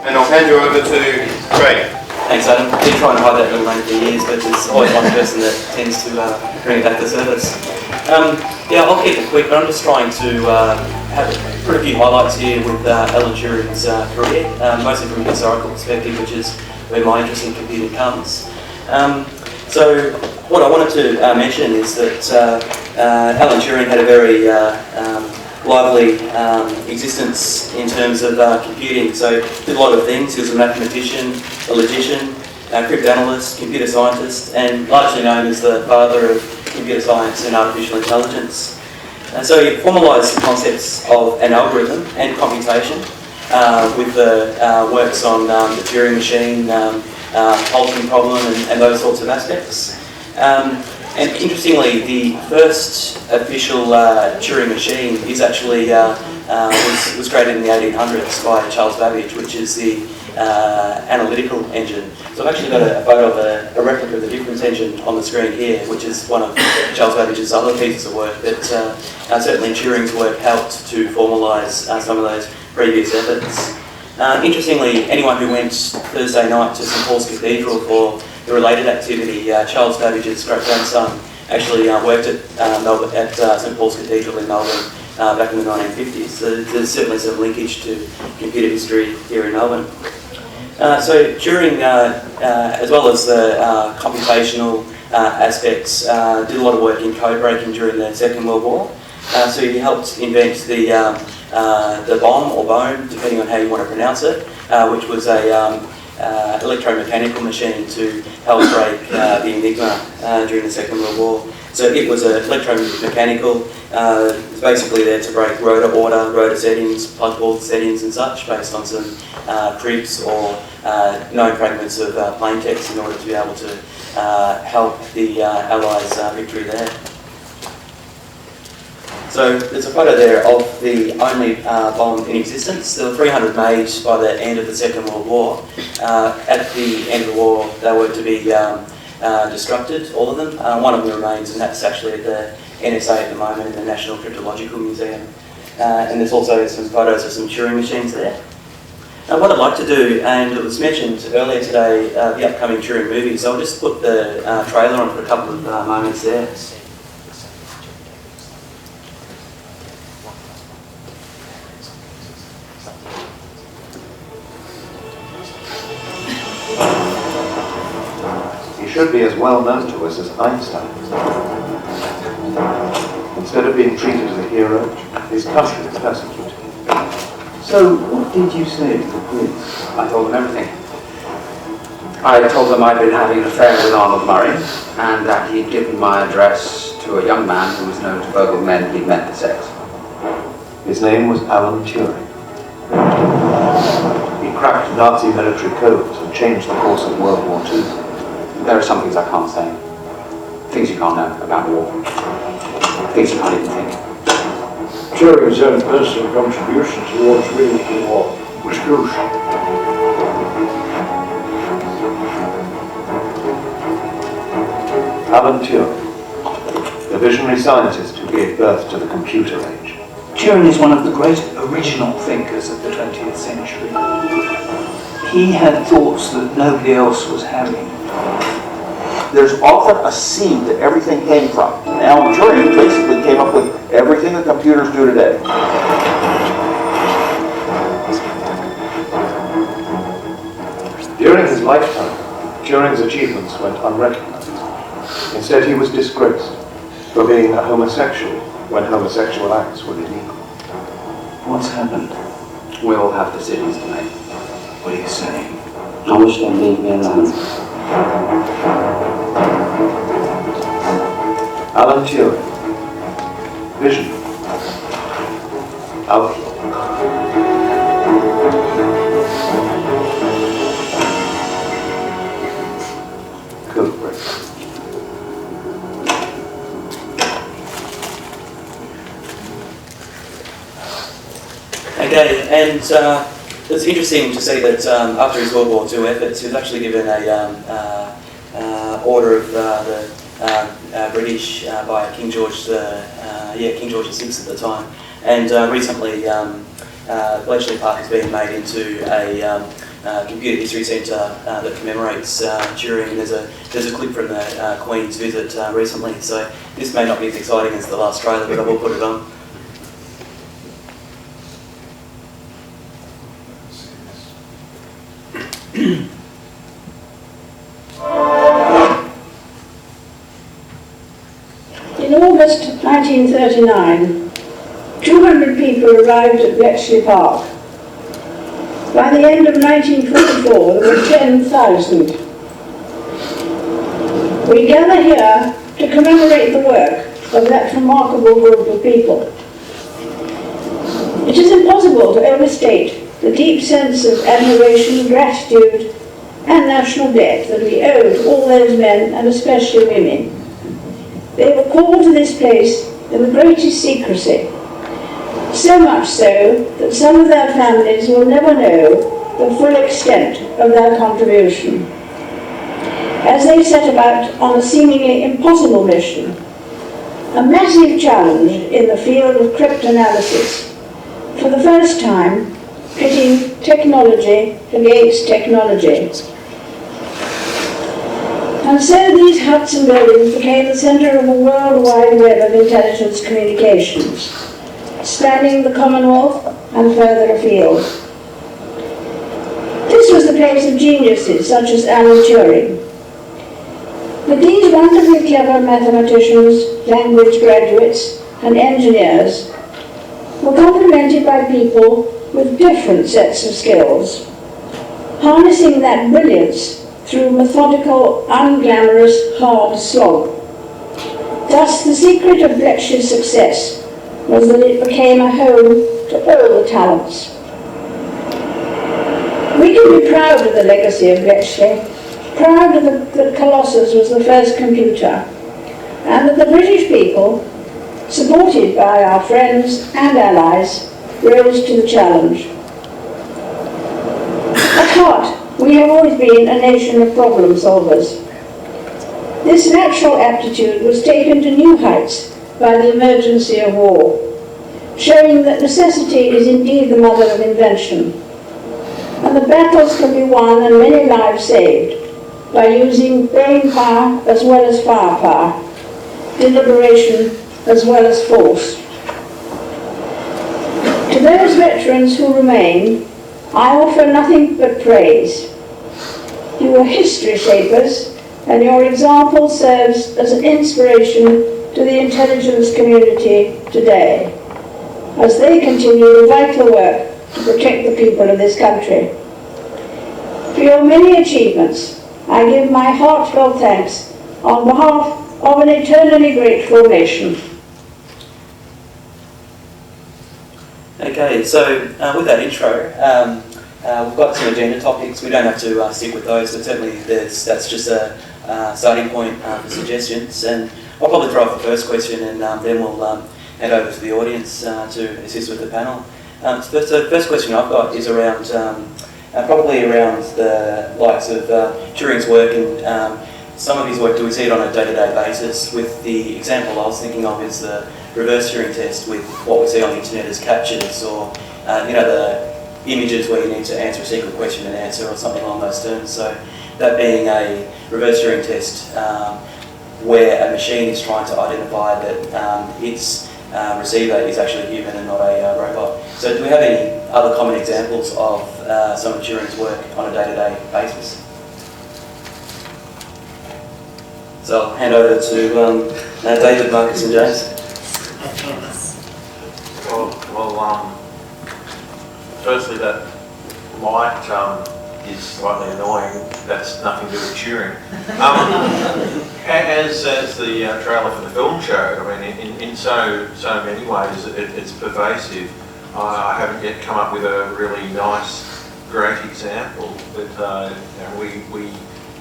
And I'll hand you over to Craig. Thanks, Adam. I've been trying to hide that middle name for years, but there's always one person that tends to bring it back to surface. Yeah, I'll keep it quick, but I'm just trying to have put a few highlights here with Alan Turing's career, mostly from a historical perspective, which is where my interest in computing comes. So what I wanted to mention is that Alan Turing had a very lively existence in terms of computing. So he did a lot of things. He was a mathematician, a logician, a cryptanalyst, computer scientist, and largely known as the father of computer science and artificial intelligence. So he formalised the concepts of an algorithm and computation with the works on the Turing machine, Halting problem, and those sorts of aspects. And interestingly, the first official Turing machine is actually was created in the 1800s by Charles Babbage, which is the analytical engine. So I've actually got a photo of a replica of the difference engine on the screen here, which is one of Charles Babbage's other pieces of work. But certainly Turing's work helped to formalise some of those previous efforts. Interestingly, anyone who went Thursday night to St Paul's Cathedral for the related activity, Charles Babbage's great-grandson actually worked at St Paul's Cathedral in Melbourne back in the 1950s. So there's certainly some linkage to computer history here in Melbourne. So Turing, as well as the computational aspects, did a lot of work in code breaking during the Second World War. So he helped invent the bomb or bone, depending on how you want to pronounce it, which was a electromechanical machine to help break the Enigma during the Second World War. So it was electromechanical. It's basically there to break rotor order, rotor settings, plug ball settings and such, based on some cribs or known fragments of plain text in order to be able to help the Allies' victory there. So there's a photo there of the only bomb in existence. There were 300 made by the end of the Second World War. At the end of the war, they were to be destructed, all of them. One of them remains, and that's actually at the NSA at the moment in the National Cryptological Museum. And there's also some photos of some Turing machines there. Now what I'd like to do, and it was mentioned earlier today, the upcoming Turing movie, so I'll just put the trailer on for a couple of moments there. Should be as well known to us as Einstein. Instead of being treated as a hero, his country persecuted him. So, what did you say to the Prince? I told them everything. I told them I'd been having an affair with Arnold Murray, and that he'd given my address to a young man who was known to burgle men he'd met for sex. His name was Alan Turing. He cracked Nazi military codes and changed the course of World War II. There are some things I can't say. Things you can't know about war. Things you can't even think. Turing's own personal contribution towards winning the war was crucial. Alan Turing, the visionary scientist who gave birth to the computer age. Turing is one of the great original thinkers of the 20th century. He had thoughts that nobody else was having. There's often a seed that everything came from. And Alan Turing basically came up with everything that computers do today. During his lifetime, Turing's achievements went unrecognized. Instead, he was disgraced for being a homosexual when homosexual acts were illegal. What's happened? We'll have decisions to make. What are you saying? I wish they'd leave me alone. Alan Turing. Vision. Outlook. Code breaker. Okay, and it's interesting to see that after his World War II efforts, he was actually given a order of the British by King George VI at the time, and recently Bletchley Park has been made into a computer history centre that commemorates Turing. There's a clip from the Queen's visit recently, so this may not be as exciting as the last trailer, but I will put it on. In August 1939, 200 people arrived at Bletchley Park. By the end of 1924, there were 10,000. We gather here to commemorate the work of that remarkable group of people. It is impossible to overstate the deep sense of admiration, gratitude, and national debt that we owe to all those men, and especially women. They were called to this place in the greatest secrecy, so much so that some of their families will never know the full extent of their contribution. As they set about on a seemingly impossible mission, a massive challenge in the field of cryptanalysis, for the first time pitting technology against technology. And so these huts and buildings became the centre of a worldwide web of intelligence communications, spanning the Commonwealth and further afield. This was the place of geniuses such as Alan Turing. But these wonderfully clever mathematicians, language graduates, and engineers were complemented by people with different sets of skills, harnessing that brilliance through methodical, unglamorous, hard slog. Thus, the secret of Bletchley's success was that it became a home to all the talents. We can be proud of the legacy of Bletchley, proud that Colossus was the first computer, and that the British people, supported by our friends and allies, rose to the challenge. At heart, we have always been a nation of problem solvers. This natural aptitude was taken to new heights by the emergency of war, showing that necessity is indeed the mother of invention, and that battles can be won and many lives saved by using brain power as well as firepower, deliberation as well as force. To those veterans who remain, I offer nothing but praise. You are history shapers, and your example serves as an inspiration to the intelligence community today, as they continue the vital work to protect the people of this country. For your many achievements, I give my heartfelt thanks on behalf of an eternally grateful nation. Okay, so with that intro, we've got some agenda topics. We don't have to stick with those, but certainly that's just a starting point for suggestions. And I'll probably throw off the first question, and then we'll hand over to the audience to assist with the panel. So the first question I've got is around probably around the likes of Turing's work, and some of his work. Do we see it on a day-to-day basis? With the example I was thinking of is the reverse Turing test, with what we see on the internet as captures, or the images where you need to answer a secret question and answer, or something along those terms. So that being a reverse Turing test where a machine is trying to identify that its receiver is actually human and not a robot. So do we have any other common examples of some of Turing's work on a day-to-day basis? So I'll hand over to David, Marcus and James. Well, firstly, that light is slightly annoying. That's nothing to do with Turing. As the trailer for the film showed, I mean, in so many ways, it's pervasive. I haven't yet come up with a really nice, great example, but we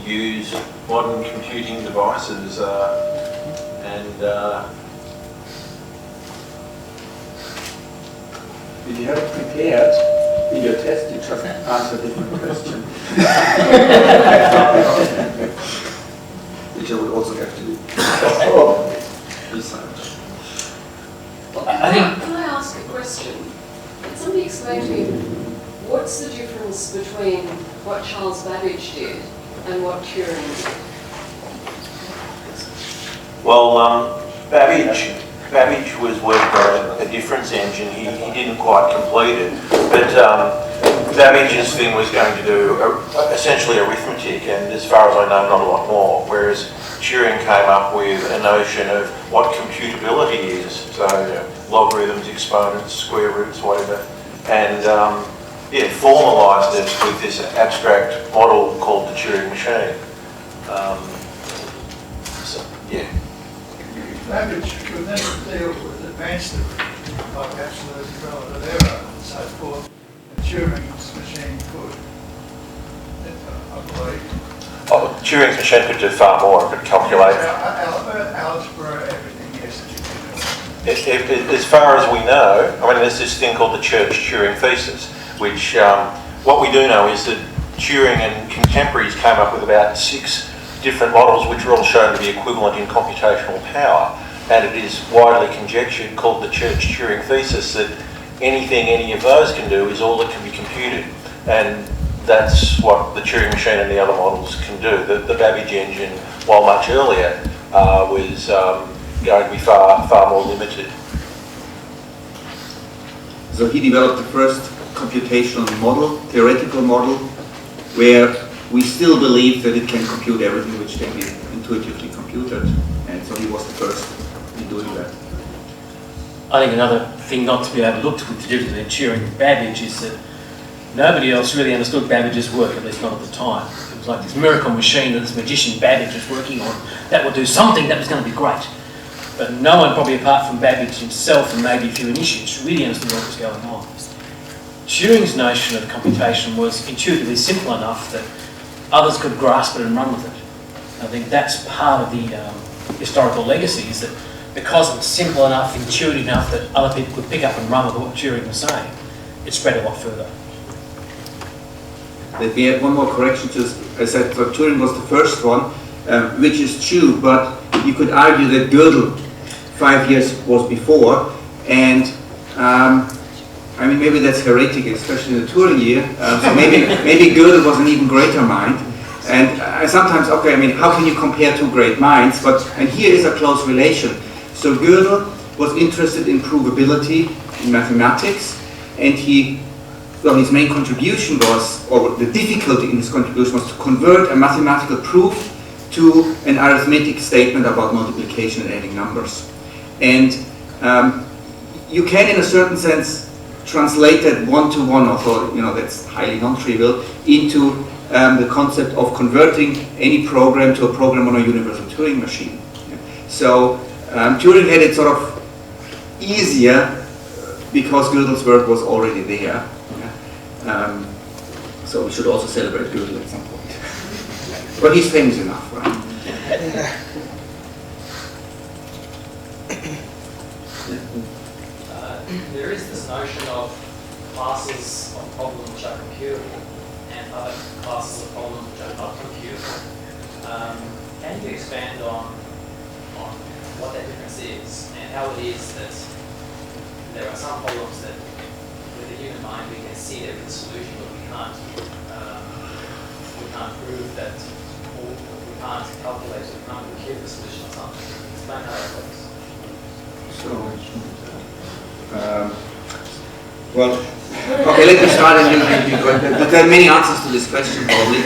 use modern computing devices and If you have prepared in your test, you just answer a different question. Which I would also have to do. Can I ask a question? Can somebody explain to me what's the difference between what Charles Babbage did and what Turing did? Well, Babbage was working on a difference engine. He didn't quite complete it, but Babbage's thing was going to do essentially arithmetic, and as far as I know, not a lot more. Whereas Turing came up with a notion of what computability is, so logarithms, exponents, square roots, whatever, and formalised it with this abstract model called the Turing machine. Babbage could never deal with advanced arithmetic like absolute and relative error and so forth, and Turing's machine could, I believe. Oh, Turing's machine could do far more. It could calculate. Algebra, everything, yes. As far as we know, I mean, there's this thing called the Church-Turing thesis, which what we do know is that Turing and contemporaries came up with about 6 different models which are all shown to be equivalent in computational power, and it is widely conjectured, called the Church-Turing thesis, that anything any of those can do is all that can be computed, and that's what the Turing machine and the other models can do. The Babbage engine, while much earlier, was going to be far more limited. So he developed the first computational model, theoretical model, where we still believe that it can compute everything which can be intuitively computed, and so he was the first in doing that. I think another thing not to be overlooked with the difference between Turing and Babbage is that nobody else really understood Babbage's work, at least not at the time. It was like this miracle machine that this magician Babbage was working on that would do something that was going to be great. But no one, probably apart from Babbage himself and maybe a few initiates, really understood what was going on. Turing's notion of computation was intuitively simple enough that others could grasp it and run with it. I think that's part of the historical legacy, is that because it's simple enough, intuitive enough that other people could pick up and run with what Turing was saying, it spread a lot further. Let me add one more correction to this. I said that Turing was the first one, which is true, but you could argue that Gödel 5 years was before, and I mean, maybe that's heretic, especially in the Turing year. So maybe Gödel was an even greater mind. And I sometimes, okay, I mean, how can you compare 2 great minds? And here is a close relation. So Gödel was interested in provability in mathematics, and his main contribution was, or the difficulty in his contribution was to convert a mathematical proof to an arithmetic statement about multiplication and adding numbers. And you can, in a certain sense, translate that one-to-one, although that's highly non-trivial, into the concept of converting any program to a program on a universal Turing machine. So Turing had it sort of easier because Gödel's work was already there. So we should also celebrate Gödel at some point. But he's famous enough, right? There is this notion of classes of problems which are computable and other classes of problems which are not computable. Can you expand on what that difference is and how it is that there are some problems that with the human mind we can see there is a solution, but we can't prove that, or we can't calculate, we can't compute the solution or something. Explain how that works. Well, okay, let me start and you go ahead. But there are many answers to this question probably.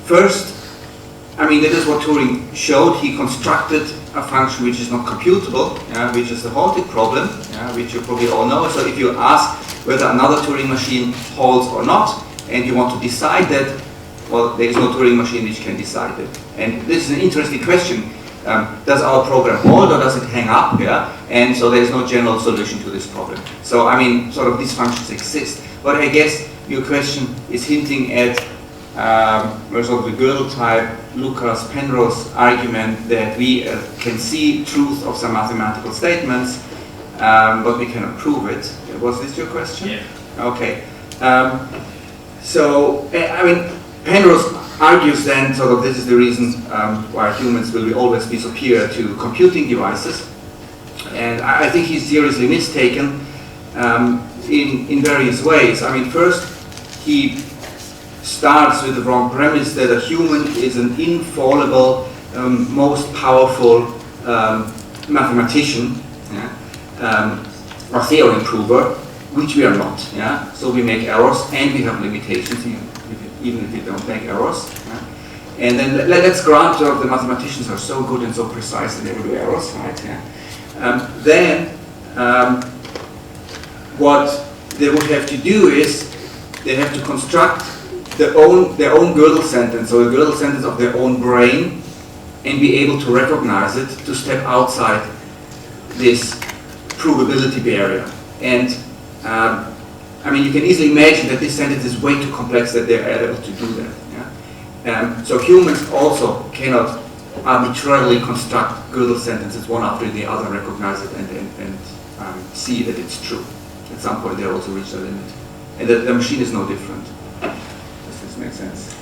First, I mean, that is what Turing showed. He constructed a function which is not computable, which is the halting problem, which you probably all know. So if you ask whether another Turing machine holds or not, and you want to decide that, well, there is no Turing machine which can decide it. And this is an interesting question. Does our program hold or does it hang up? And so there is no general solution to this problem. So, I mean, sort of these functions exist. But I guess your question is hinting at sort of the Gödel type, Lucas, Penrose argument that we can see truth of some mathematical statements, but we cannot prove it. Was this your question? Yeah. Okay. So, I mean, Penrose argues then sort of this is the reason why humans will always be superior to computing devices. And I think he's seriously mistaken in various ways. I mean, first, he starts with the wrong premise that a human is an infallible, most powerful mathematician, or theorem prover, which we are not. Yeah? So we make errors and we have limitations, even if we don't make errors. Yeah? And then let's grant that the mathematicians are so good and so precise that they will do errors, right? Yeah? Then what they would have to do is they have to construct their own Gödel sentence, so a Gödel sentence of their own brain, and be able to recognize it, to step outside this provability barrier. And I mean, you can easily imagine that this sentence is way too complex that they're able to do that. Yeah? So humans also cannot arbitrarily construct Gödel sentences one after the other, recognize it, and see that it's true. At some point, they also reach the limit, and the machine is no different. Does this make sense?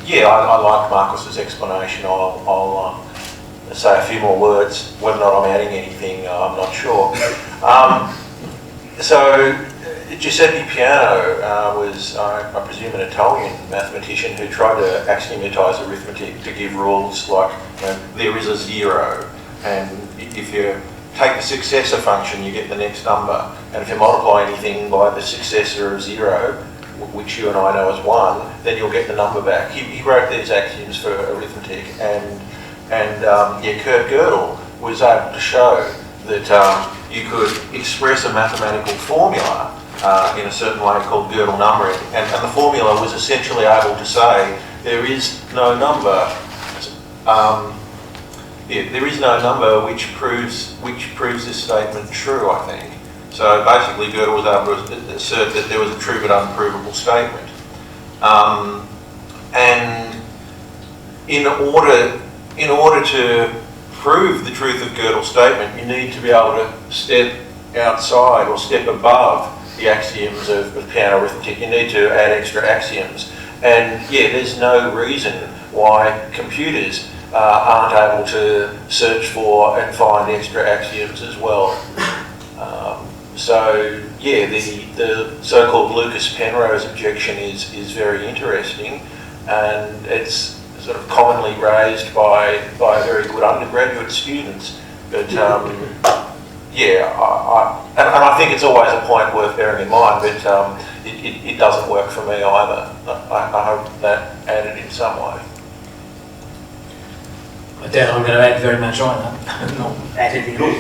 Yeah, I like Marcus's explanation. I'll say a few more words. Whether or not I'm adding anything, I'm not sure. So Giuseppe Peano was, I presume, an Italian mathematician who tried to axiomatize arithmetic to give rules like, there is a zero, and if you take the successor function, you get the next number, and if you multiply anything by the successor of zero, which you and I know as 1, then you'll get the number back. He wrote these axioms for arithmetic, and Kurt Gödel was able to show that you could express a mathematical formula in a certain way called Gödel numbering, and the formula was essentially able to say there is no number. There is no number which proves this statement true, I think. So basically, Gödel was able to assert that there was a true but unprovable statement. And in order to prove the truth of Gödel's statement, you need to be able to step outside or step above the axioms of Peano arithmetic. You need to add extra axioms. And yeah, there's no reason why computers aren't able to search for and find extra axioms as well. So yeah, the so-called Lucas-Penrose objection is very interesting, and it's sort of commonly raised by very good undergraduate students. But yeah, I think it's always a point worth bearing in mind, but it doesn't work for me either. I hope that added in some way. I doubt I'm going to add very much either, not add anything at all.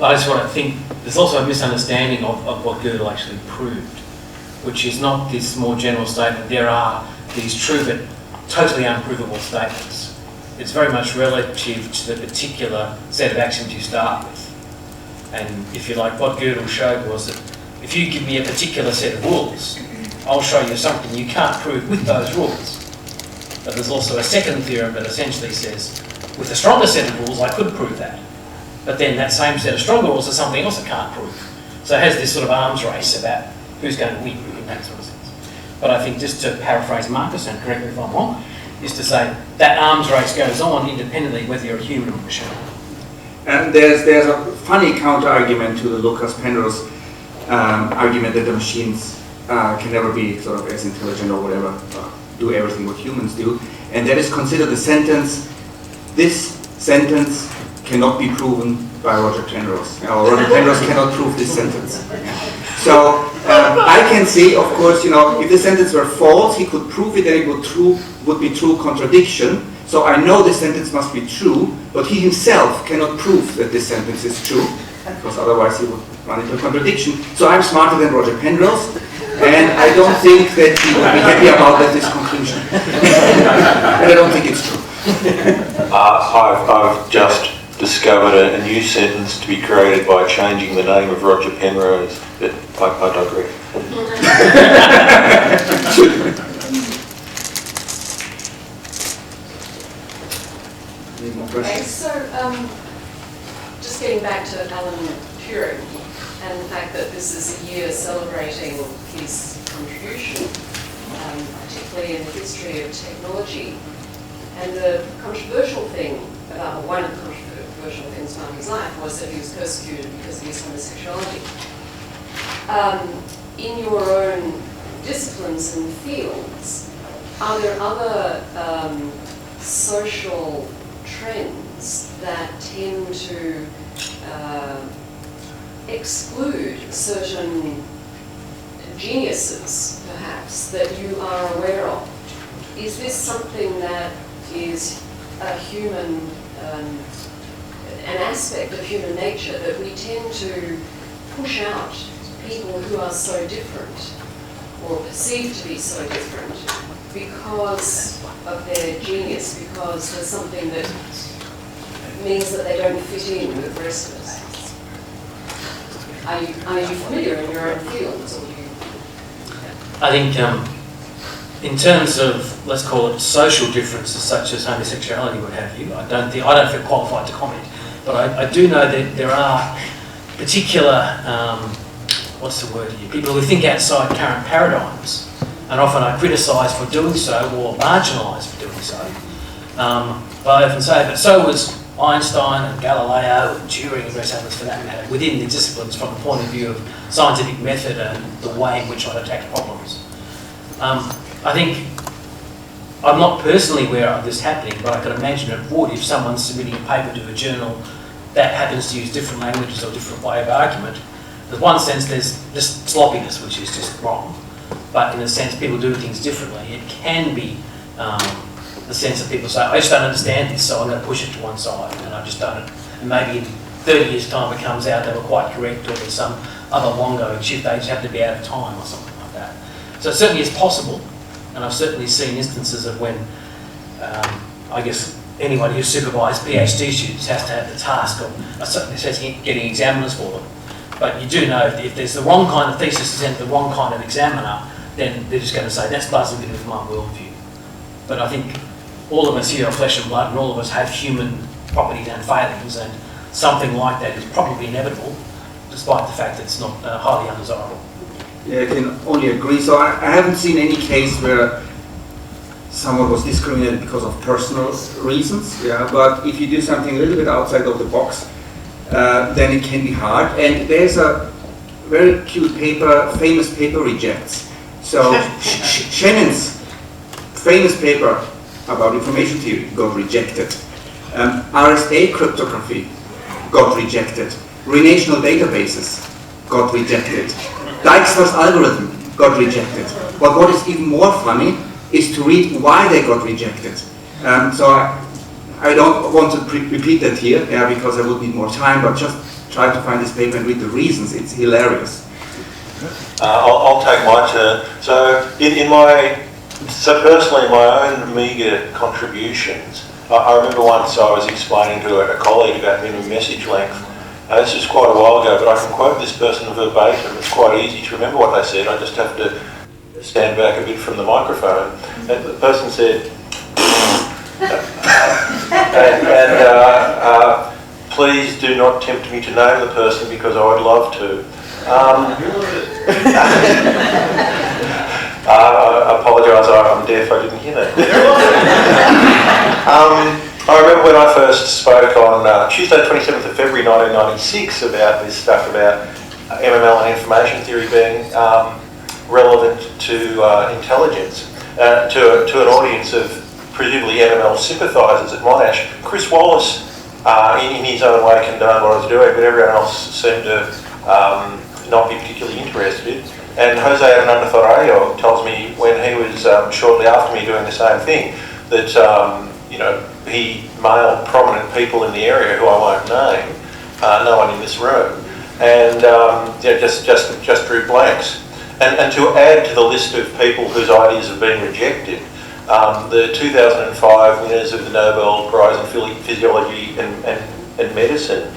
I just want to think, there's also a misunderstanding of what Gödel actually proved, which is not this more general statement, there are these true but totally unprovable statements. It's very much relative to the particular set of axioms you start with. And if you like, what Gödel showed was that if you give me a particular set of rules, I'll show you something you can't prove with those rules. But there's also a second theorem that essentially says, with a stronger set of rules, I could prove that. But then that same set of stronger rules is something else I can't prove. So it has this sort of arms race about who's going to win in that sort of sense. But I think, just to paraphrase Marcus, and correct me if I'm wrong, is to say that arms race goes on independently whether you're a human or a machine. And there's a funny counter-argument to the Lucas-Penrose argument that the machines can never be sort of as intelligent or whatever, do everything what humans do. And that is considered the sentence, this sentence cannot be proven by Roger Penrose. Or Roger Penrose cannot prove this sentence. So I can see, of course, if the sentence were false, he could prove it, and it would be true contradiction. So I know this sentence must be true, but he himself cannot prove that this sentence is true, because otherwise he would run into a contradiction. So I'm smarter than Roger Penrose, and I don't think that he would be happy about this conclusion. And I don't think it's true. I've just discovered a new sentence to be created by changing the name of Roger Penrose, but I digress. Okay, so just getting back to Alan Turing and the fact that this is a year celebrating his contribution, particularly in the history of technology. And the controversial thing about, one of the controversial things about his life was that he was persecuted because of his homosexuality. In your own disciplines and fields, are there other social trends that tend to exclude certain geniuses, perhaps, that you are aware of? Is this something that is a human, an aspect of human nature, that we tend to push out people who are so different, or perceived to be so different, because of their genius, because there's something that means that they don't fit in with the rest of us? Are you familiar in your own fields? Or I think in terms of, let's call it, social differences such as homosexuality, what have you, I don't feel qualified to comment, but I do know that there are particular, what's the word here, people who think outside current paradigms, and often are criticised for doing so or marginalised for doing so. But I often say, but so was Einstein and Galileo and Turing and various others for that matter, within the disciplines from the point of view of scientific method and the way in which one attacks problems. I think, I'm not personally aware of this happening, but I can imagine it would if someone's submitting a paper to a journal that happens to use different languages or different way of argument. In one sense, there's just sloppiness, which is just wrong. But in a sense, people do things differently. It can be the sense that people say, I just don't understand this, so I'm going to push it to one side, and I just don't. And maybe in 30 years' time it comes out they were quite correct, or there's some other long-going shift, they just have to be out of time or something like that. So it certainly is possible, and I've certainly seen instances of when, I guess, anyone who supervised PhD students has to have the task of getting examiners for them. But you do know if there's the wrong kind of thesis sent to the wrong kind of examiner, then they're just going to say, that's buzzing with my worldview. But I think all of us here are flesh and blood, and all of us have human properties and failings, and something like that is probably inevitable, despite the fact that it's not highly undesirable. Yeah, I can only agree. So I haven't seen any case where someone was discriminated because of personal reasons, yeah, but if you do something a little bit outside of the box, then it can be hard. And there's a very cute paper, famous paper rejects. So Shannon's famous paper about information theory got rejected. RSA cryptography got rejected. Relational databases got rejected. Dijkstra's algorithm got rejected. But what is even more funny is to read why they got rejected. So I don't want to repeat that here, yeah, because I would need more time, but just try to find this paper and read the reasons. It's hilarious. I'll take my turn. So personally, in my own meagre contributions, I remember once I was explaining to a colleague about minimum message length. This was quite a while ago, but I can quote this person verbatim. It's quite easy to remember what they said. I just have to stand back a bit from the microphone. And the person said, please do not tempt me to name the person because I would love to. I apologise, I'm deaf, I didn't hear that. I remember when I first spoke on Tuesday 27th of February 1996 about this stuff about MML and information theory being relevant to intelligence, to an audience of presumably MML sympathisers at Monash. Chris Wallace, in his own way, condoned what I was doing, but everyone else seemed to not be particularly interested. And Jose Hernandez tells me when he was shortly after me doing the same thing that he mailed prominent people in the area who I won't name, no one in this room, and just drew blanks. And to add to the list of people whose ideas have been rejected, the 2005 winners of the Nobel Prize in Physiology and Medicine,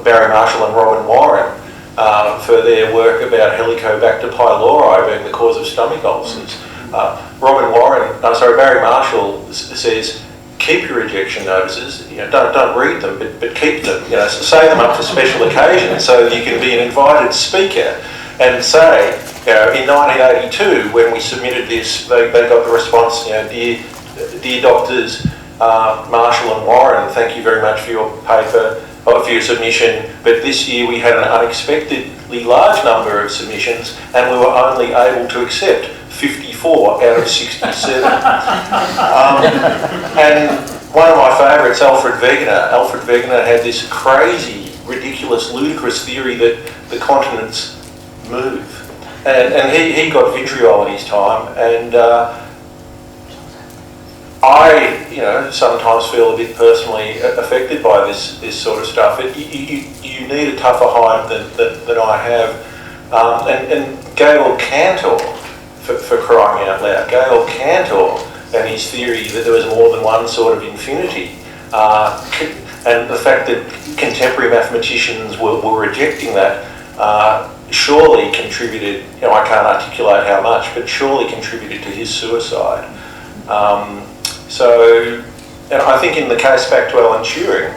Barry Marshall and Robin Warren, for their work about Helicobacter pylori being the cause of stomach ulcers. Barry Marshall says, keep your rejection notices, don't read them, but keep them, say them up for special occasions so that you can be an invited speaker and say, in 1982, when we submitted this, they got the response, dear doctors, Marshall and Warren, thank you very much for your paper, for your submission, but this year we had an unexpectedly large number of submissions and we were only able to accept 54 out of 67. And one of my favourites, Alfred Wegener had this crazy, ridiculous, ludicrous theory that the continents move. And he got vitriol in his time, and I, sometimes feel a bit personally affected by this sort of stuff. You need a tougher hide than I have. And Georg Cantor, for crying out loud, Georg Cantor and his theory that there was more than one sort of infinity, and the fact that contemporary mathematicians were rejecting that, surely contributed, I can't articulate how much, but surely contributed to his suicide. And I think in the case back to Alan Turing,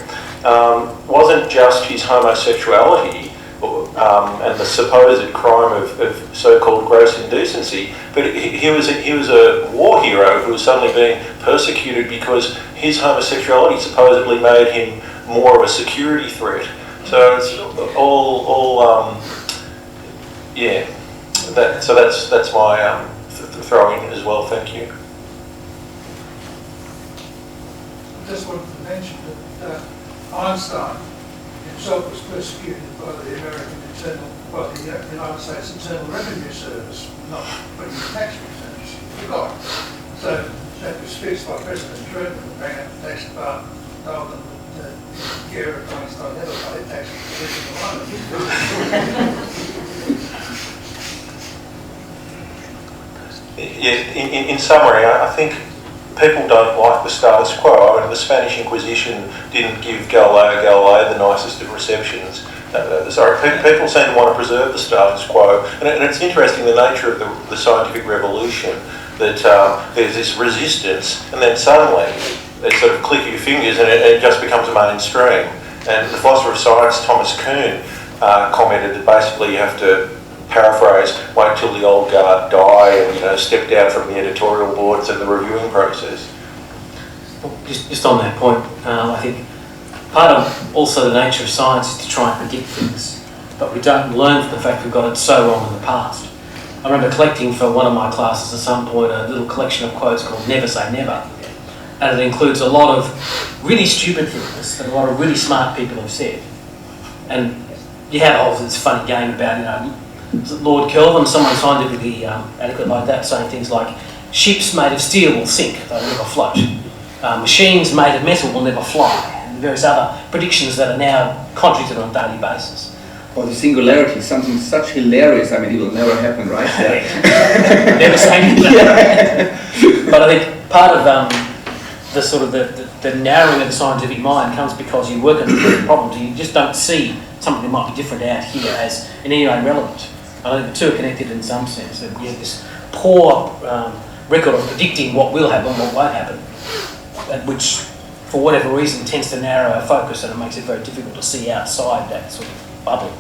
wasn't just his homosexuality and the supposed crime of so-called gross indecency, but he was a war hero who was suddenly being persecuted because his homosexuality supposedly made him more of a security threat. So it's all yeah. So that's my throw in as well. Thank you. I just wanted to mention that Einstein himself was persecuted by the United States Internal Revenue Service, not putting the tax returns. He got. So that was fixed by President Truman, who ran out the tax department, told them that Garrett Einstein never paid tax returns alone. Yeah, in summary, I think people don't like the status quo. I mean, the Spanish Inquisition didn't give Galileo Galilei the nicest of receptions. People seem to want to preserve the status quo, and it's interesting the nature of the scientific revolution, that there's this resistance, and then suddenly they sort of click your fingers and it just becomes a mainstream. And the philosopher of science, Thomas Kuhn, commented that basically you have to paraphrase, wait till the old guard die and step down from the editorial boards and the reviewing process. Just on that point, I think part of also the nature of science is to try and predict things, but we don't learn from the fact we've got it so wrong in the past. I remember collecting for one of my classes at some point a little collection of quotes called Never Say Never, and it includes a lot of really stupid things that a lot of really smart people have said. And you had this funny game about, Lord Kelvin, someone scientifically adequate like that, saying things like, ships made of steel will sink, they'll never float. Machines made of metal will never fly, and various other predictions that are now contradicted on a daily basis. Or the singularity, something such hilarious, I mean, it will never happen, right? Never say never. But I think part of the sort of the narrowing of the scientific mind comes because you work on different problems and you just don't see something that might be different out here as in any way relevant. I think the two are connected in some sense. That you have this poor record of predicting what will happen, what won't happen, which, for whatever reason, tends to narrow our focus and it makes it very difficult to see outside that sort of bubble.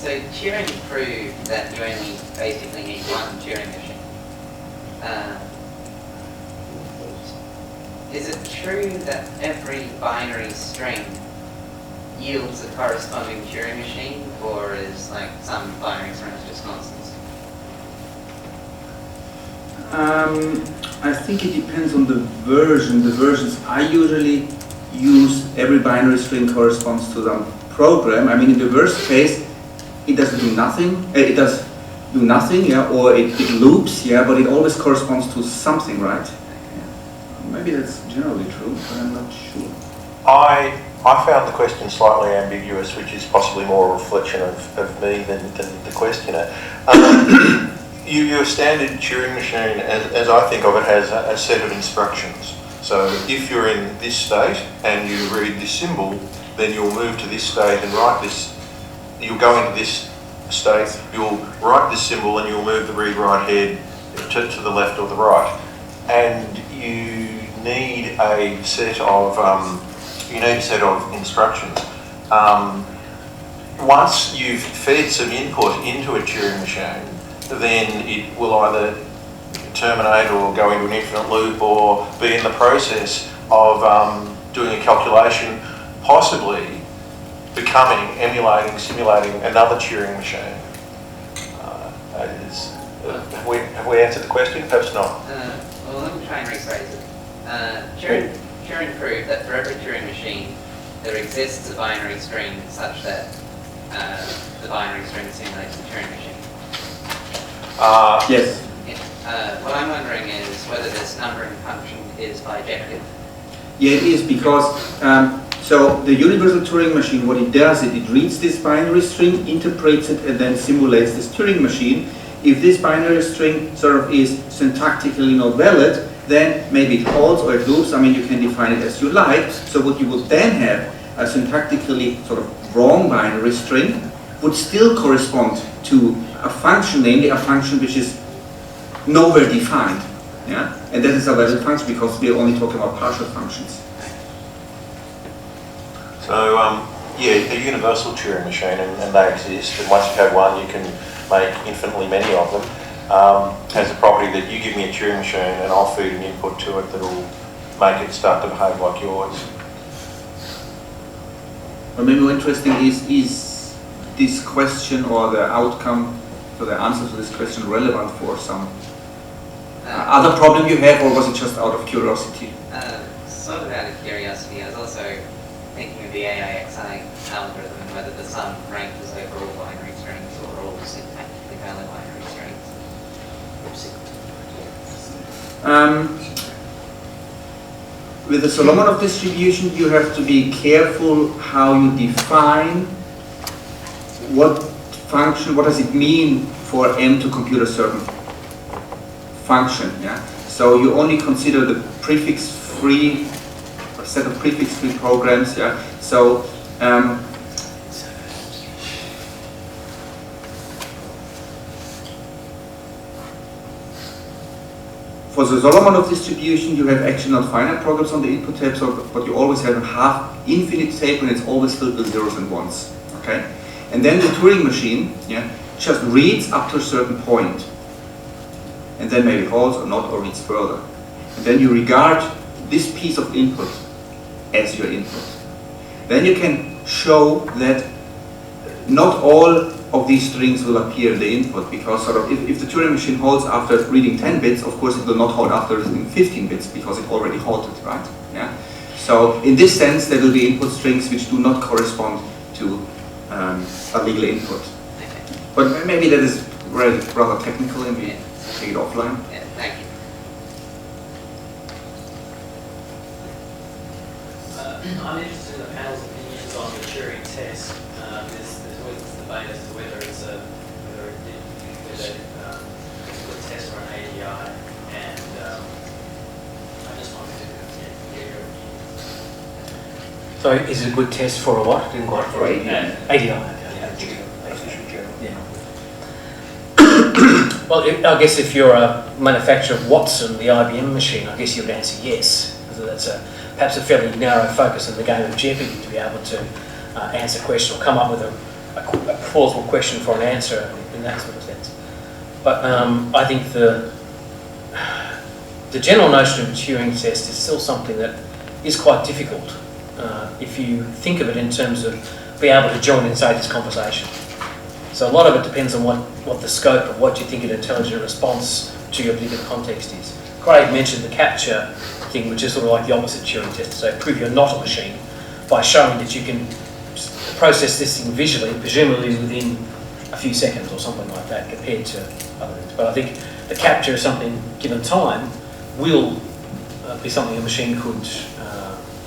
So Turing proved that you only basically need one Turing machine. Is it true that every binary string yields a corresponding Turing machine, or is some binary strings just nonsense? I think it depends on the version. The versions I usually use, every binary string corresponds to some program. I mean, in the worst case, it doesn't do nothing. It does do nothing, yeah, or it loops, yeah, but it always corresponds to something, right? Maybe that's generally true, but I'm not sure. I found the question slightly ambiguous, which is possibly more a reflection of me than the questioner. Your standard Turing machine, as I think of it, has a set of instructions. So if you're in this state and you read this symbol, then you'll move to this state and write this. You'll go into this state, you'll write this symbol and you'll move the read-write head to the left or the right. And you need a set of unique set of instructions. Once you've fed some input into a Turing machine, then it will either terminate or go into an infinite loop or be in the process of doing a calculation, possibly becoming, emulating, simulating another Turing machine. Have we answered the question? Perhaps not. Well, let me try and rephrase it. Turing proved that for every Turing machine, there exists a binary string such that the binary string simulates the Turing machine. Yes. What I'm wondering is whether this numbering function is bijective. Yeah, it is, because so the universal Turing machine, what it does is it reads this binary string, interprets it, and then simulates this Turing machine. If this binary string sort of is syntactically not valid, then maybe it halts or it loops. I mean, you can define it as you like. So what you would then have, a syntactically sort of wrong binary string, would still correspond to a function, namely a function which is nowhere defined. Yeah? And that is a valid function because we are only talking about partial functions. So, yeah, a universal Turing machine, and they exist, and once you've had one, you can make infinitely many of them, has the property that you give me a Turing machine and I'll feed an input to it that will make it start to behave like yours. But maybe more interesting is this question or the outcome, so the answer to this question relevant for some other problem you have, or was it just out of curiosity? Sort of out of curiosity. I was also thinking of the AIXI algorithm and whether the sum ranked as over all binary strings or all syntactically valid binary strings. With the Solomonov distribution, you have to be careful how you define what function, what does it mean for M to compute a certain function. Yeah? So you only consider the prefix-free, a set of prefix-free programs. Yeah? So for the Solomonov distribution, you have actually not finite programs on the input tape, but you always have a half-infinite tape, and it's always filled with zeros and ones. Okay, and then the Turing machine, yeah, just reads up to a certain point, and then maybe halts or not, or reads further. And then you regard this piece of input as your input. Then you can show that not all of these strings will appear in the input, because sort of if the Turing machine halts after reading 10 bits, of course it will not halt after reading 15 bits because it already halted, right? Yeah. So in this sense, there will be input strings which do not correspond to a legal input. But maybe that is rather technical, and we take it offline. Yeah, thank you. I'm interested in the panel's opinions on the Turing test. There's always this debate as to whether it's a good test for an ADI, and I just wanted to get your opinion. So is it a good test for a what? Didn't quite For ADI. ADI. Well, I guess if you're a manufacturer of Watson, the IBM machine, I guess you would answer yes, because that's perhaps a fairly narrow focus in the game of Jeopardy to be able to answer a question or come up with a plausible question for an answer in that sort of sense. But I think the general notion of a Turing test is still something that is quite difficult if you think of it in terms of being able to join in, say, this conversation. So a lot of it depends on what the scope of what you think an intelligent response to your particular context is. Craig mentioned the capture thing, which is sort of like the opposite Turing test. So prove you're not a machine by showing that you can process this thing visually, presumably within a few seconds or something like that, compared to other things. But I think the capture of something given time will be something a machine could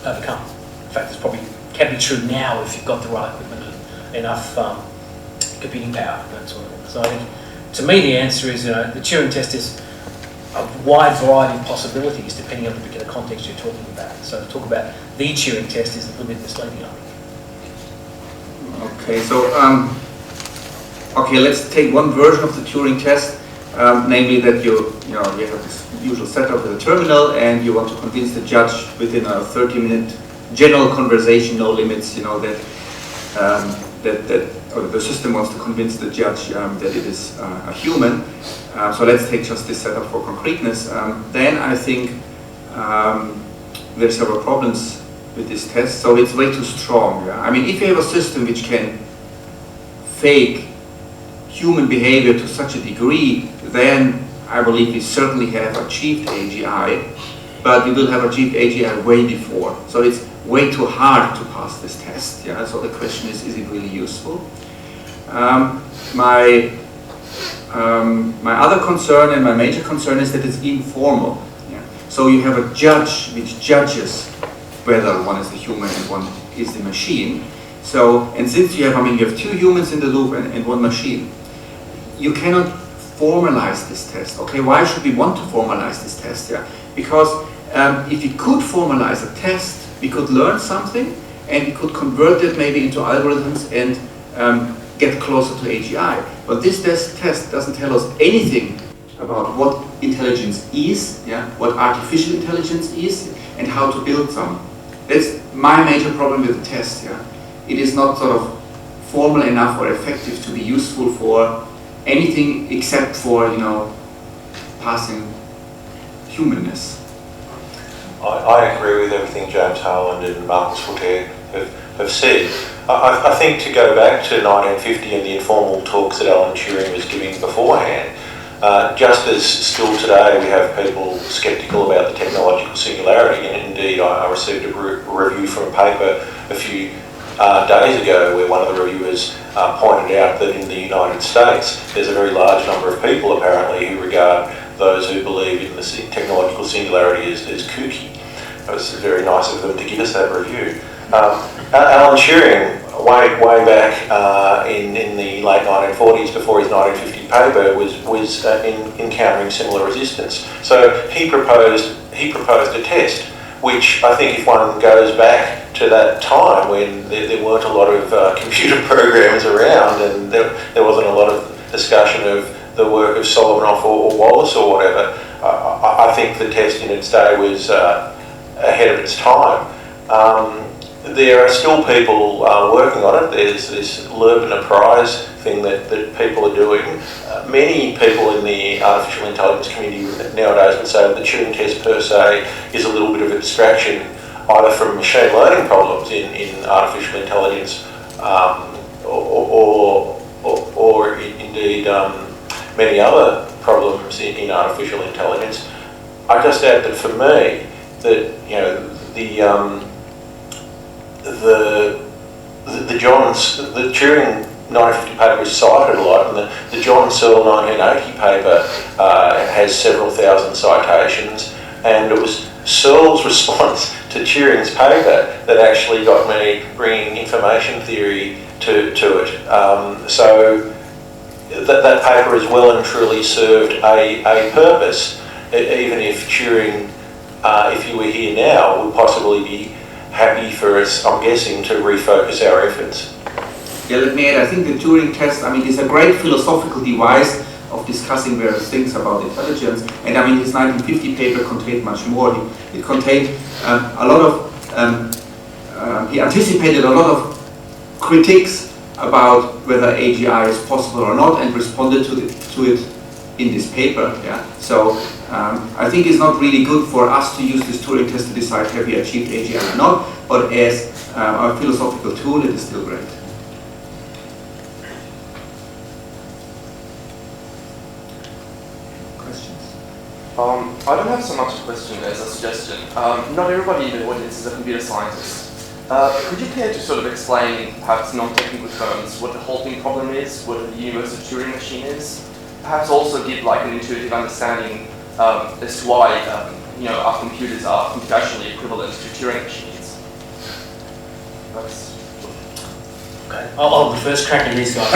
overcome. In fact, this probably can be true now if you've got the right equipment and enough computing power, that sort of thing. So I think, to me, the answer is, the Turing test is a wide variety of possibilities depending on the particular context you're talking about. So to talk about the Turing test is a little bit misleading, I think. Okay, so okay, let's take one version of the Turing test, namely that you have this usual setup with a terminal, and you want to convince the judge within a 30-minute general conversation, no limits, that or the system wants to convince the judge that it is a human. So let's take just this setup for concreteness. Then I think there are several problems with this test. So it's way too strong. I mean, if you have a system which can fake human behavior to such a degree, then I believe we certainly have achieved AGI, but we will have achieved AGI way before. So it's way too hard to pass this test. So the question is it really useful? My other concern and my major concern is that it's informal. So you have a judge which judges whether one is the human and one is the machine. So, and since you have, you have 2 humans in the loop and 1 machine, you cannot formalize this test. Okay, why should we want to formalize this test? Because if we could formalize a test, we could learn something and we could convert it maybe into algorithms and get closer to AGI. But this test doesn't tell us anything about what intelligence is, what artificial intelligence is, and how to build some. That's my major problem with the test. It is not sort of formal enough or effective to be useful for anything except for, passing humanness. I agree with everything James Harland and Marcus Foote have said. I think to go back to 1950 and the informal talks that Alan Turing was giving beforehand, just as still today we have people sceptical about the technological singularity, and indeed I received a review from a paper a few days ago where one of the reviewers pointed out that in the United States there's a very large number of people apparently who regard those who believe in the technological singularity as kooky. It was very nice of them to give us that review. Alan Turing, way back in the late 1940s, before his 1950 paper, was encountering similar resistance. So he proposed a test, which I think if one goes back to that time when there weren't a lot of computer programs around and there wasn't a lot of discussion of the work of Solomonoff or Wallace or whatever, I think the test in its day was ahead of its time. There are still people working on it. There's this Loebner Prize thing that people are doing. Many people in the artificial intelligence community nowadays would say that the Turing test per se is a little bit of a distraction, either from machine learning problems in artificial intelligence or indeed many other problems in artificial intelligence. I just add that for me, that the Turing 1950 paper is cited a lot, and the John Searle 1980 paper has several thousand citations, and it was Searle's response to Turing's paper that actually got me bringing information theory to it. So that paper has well and truly served a purpose, even if Turing, if he were here now, would possibly be happy for us, I'm guessing, to refocus our efforts. Yeah, let me add, I think the Turing test, is a great philosophical device of discussing various things about intelligence, and his 1950 paper contained much more. It contained a lot of, he anticipated a lot of critiques about whether AGI is possible or not, and responded to it in this paper. So I think it's not really good for us to use this Turing test to decide have we achieved AGI or not, but as a philosophical tool, it is still great. I don't have so much a question as a suggestion. Not everybody in the audience is a computer scientist. Could you care to sort of explain, perhaps non-technical terms, what the halting problem is, what the universal Turing machine is? Perhaps also give an intuitive understanding as to why our computers are computationally equivalent to Turing machines. Okay. I'll be first cracking this guy.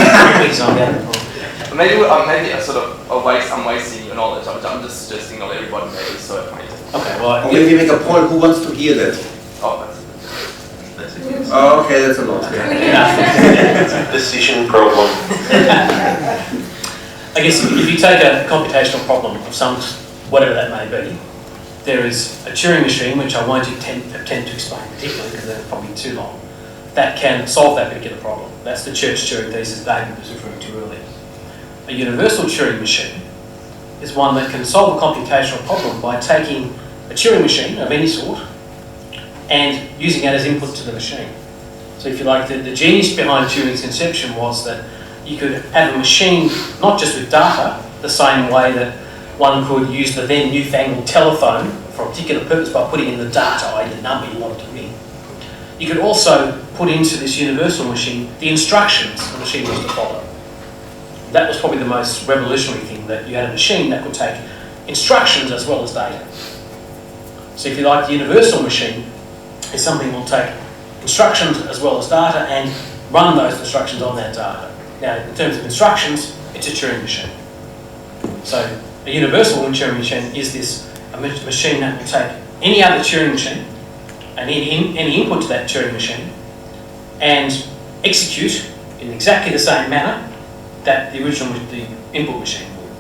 Maybe I'm wasting your knowledge. I'm just suggesting not everybody may be so acquainted. Okay, well, or maybe make a point. Who wants to hear that? Oh, okay, that's a lot. Decision problem. I guess if you take a computational problem of some, whatever that may be, there is a Turing machine, which I won't attempt to explain particularly because that's probably too long, that can solve that particular problem. That's the Church-Turing thesis David was referring to earlier. A universal Turing machine is one that can solve a computational problem by taking a Turing machine of any sort and using it as input to the machine. So if you like, the genius behind Turing's conception was that you could have a machine not just with data, the same way that one could use the then newfangled telephone for a particular purpose by putting in the data, i.e. the number you wanted to ring. You could also put into this universal machine the instructions the machine was to follow. That was probably the most revolutionary thing, that you had a machine that could take instructions as well as data. So if you like, the universal machine is something that will take instructions as well as data and run those instructions on that data. Now, in terms of instructions, it's a Turing machine. So a universal Turing machine is this machine that will take any other Turing machine and any input to that Turing machine and execute in exactly the same manner that the original the input machine would.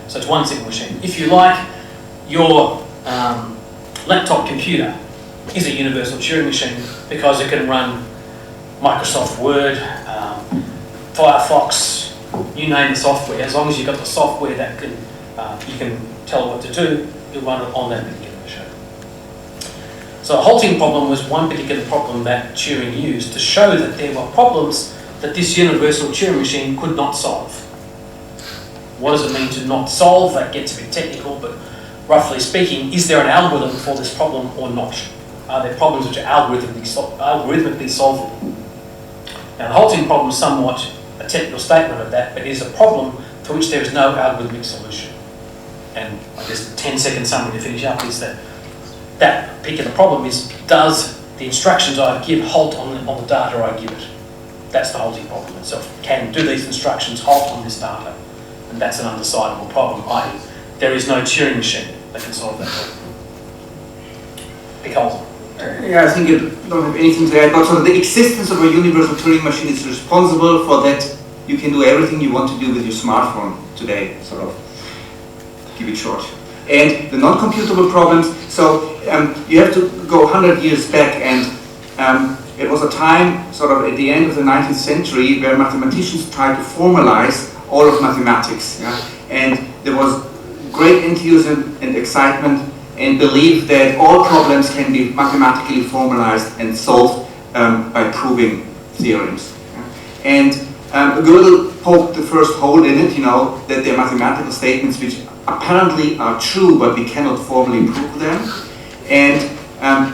So it's one single machine. If you like, your laptop computer is a universal Turing machine because it can run Microsoft Word, Firefox, you name the software. As long as you've got the software that can you can tell what to do, you'll run it on that particular machine. So a halting problem was one particular problem that Turing used to show that there were problems that this universal Turing machine could not solve. What does it mean to not solve? That gets a bit technical, but roughly speaking, is there an algorithm for this problem or not? Are there problems which are algorithmically solvable? Now, the halting problem is somewhat a technical statement of that, but it is a problem for which there is no algorithmic solution. And I guess the 10-second summary to finish up is that that particular problem is, does the instructions I give halt on the data I give it? That's the halting problem itself. Do these instructions halt on this data? And that's an undecidable problem, i.e. there is no Turing machine that can solve that problem. Because yeah, I think you don't have anything to add, but so the existence of a universal Turing machine is responsible for that you can do everything you want to do with your smartphone today, sort of, keep it short. And the non-computable problems, so you have to go 100 years back, and it was a time, sort of at the end of the 19th century, where mathematicians tried to formalize all of mathematics. Yeah? And there was great enthusiasm and excitement and belief that all problems can be mathematically formalized and solved by proving theorems. Yeah? And Gödel poked the first hole in it, that there are mathematical statements which apparently are true, but we cannot formally prove them. And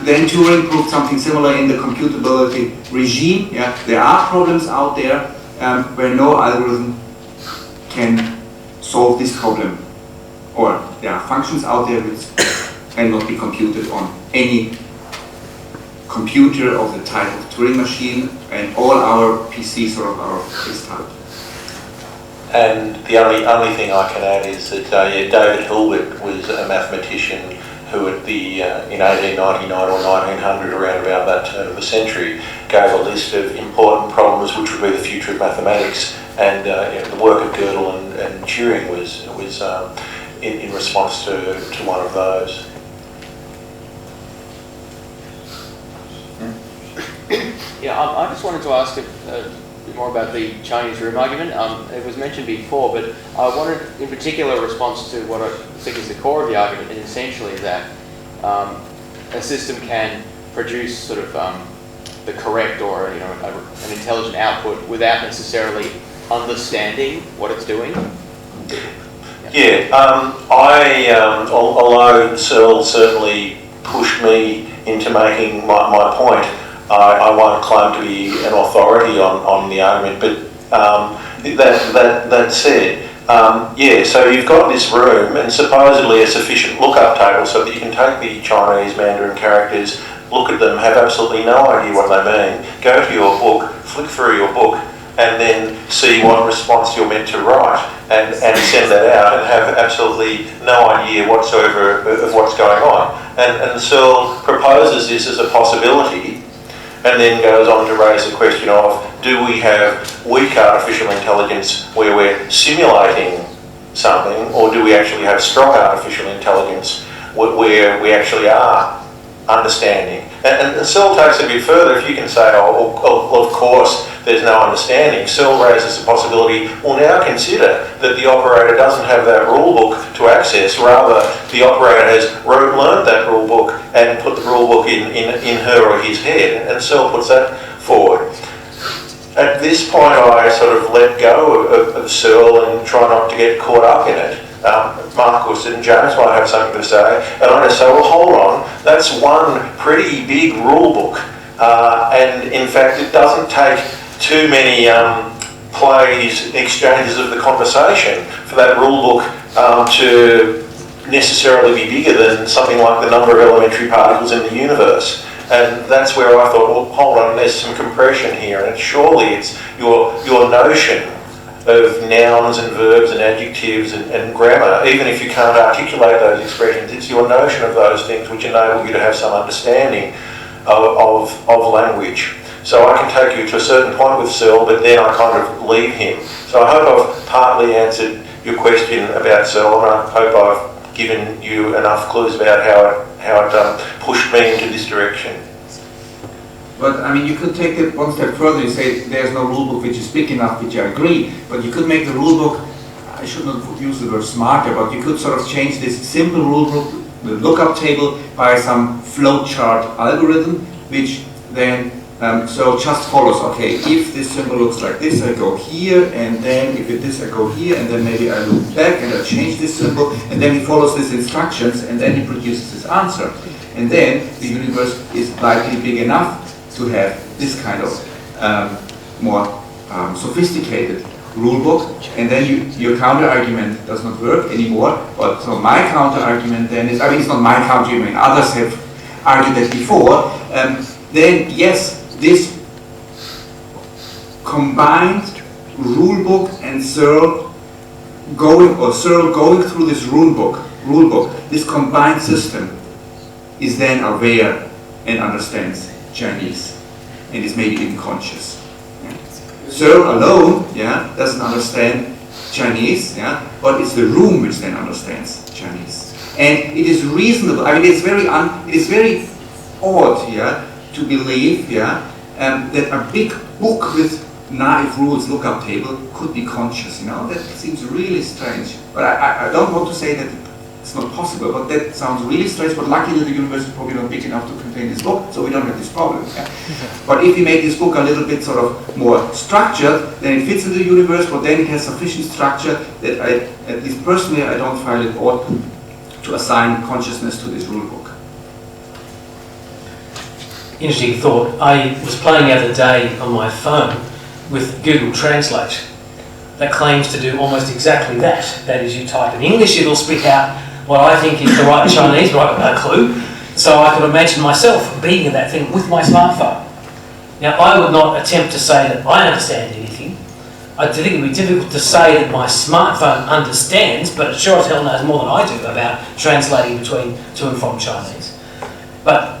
then Turing proved something similar in the computability regime. Yeah? There are problems out there where no algorithm can solve this problem. Or there are functions out there which cannot be computed on any computer of the type of Turing machine, and all our PCs are this type. And the only thing I can add is that David Hilbert was a mathematician who in 1899 or 1900, around about that turn of the century, gave a list of important problems which would be the future of mathematics, and the work of Gödel and Turing was in response to one of those. Yeah, I just wanted to ask a bit more about the Chinese room argument. It was mentioned before, but I wanted in particular a response to what I think is the core of the argument, and essentially that a system can produce sort of the correct or an intelligent output without necessarily understanding what it's doing. Although Searle certainly pushed me into making my point, I won't claim to be an authority on the argument, but that said, so you've got this room and supposedly a sufficient lookup table so that you can take the Chinese Mandarin characters, look at them, have absolutely no idea what they mean, go to your book, flick through your book, and then see what response you're meant to write, and send that out and have absolutely no idea whatsoever of what's going on. And Searle proposes this as a possibility, and then goes on to raise the question of, do we have weak artificial intelligence where we're simulating something, or do we actually have strong artificial intelligence where we actually are understanding. And Searle takes it a bit further. If you can say, oh, of course, there's no understanding, Searle raises the possibility, well, now consider that the operator doesn't have that rule book to access, rather the operator has learned that rule book and put the rule book in her or his head, and Searle puts that forward. At this point, I sort of let go of Searle and try not to get caught up in it. Marcus and James might have something to say, and I just say, well, hold on, that's one pretty big rule book, and in fact it doesn't take too many exchanges of the conversation for that rule book to necessarily be bigger than something like the number of elementary particles in the universe. And that's where I thought, well, hold on, there's some compression here, and surely it's your notion of nouns and verbs and adjectives and grammar, even if you can't articulate those expressions, it's your notion of those things which enable you to have some understanding of language. So I can take you to a certain point with Searle, but then I kind of leave him. So I hope I've partly answered your question about Searle, and I hope I've given you enough clues about how it pushed me into this direction. But I mean, you could take it one step further. You say there's no rule book which is big enough, which I agree. But you could make the rule book, I should not use the word smarter, but you could sort of change this simple rule book, the lookup table, by some flowchart algorithm, which then so just follows. Okay, if this symbol looks like this, I go here, and then if it this, I go here, and then maybe I look back and I change this symbol, and then he follows these instructions, and then he produces his answer. And then the universe is likely big enough to have this kind of more sophisticated rule book, and then your counter argument does not work anymore. But so my counter argument then is, I mean, it's not my counter argument, others have argued that before. Then yes, this combined rule book and Searle going through this rule book, this combined system is then aware and understands Chinese and is maybe even conscious. Yeah. Searle alone, doesn't understand Chinese, but it's the room which then understands Chinese. And it is reasonable. I mean, it is very odd, to believe, that a big book with naive rules lookup table could be conscious. That seems really strange. But I don't want to say that it's not possible, but that sounds really strange. But luckily the universe is probably not big enough to contain this book, so we don't have this problem. But if we make this book a little bit sort of more structured, then it fits in the universe, but then it has sufficient structure that at least personally, I don't find it odd to assign consciousness to this rule book. Interesting thought. I was playing the other day on my phone with Google Translate that claims to do almost exactly that. That is, you type in English, it'll spit out what I think is the right Chinese, but I've got no clue. So I could imagine myself being in that thing with my smartphone. Now, I would not attempt to say that I understand anything. I think it would be difficult to say that my smartphone understands, but it sure as hell knows more than I do about translating between to and from Chinese. But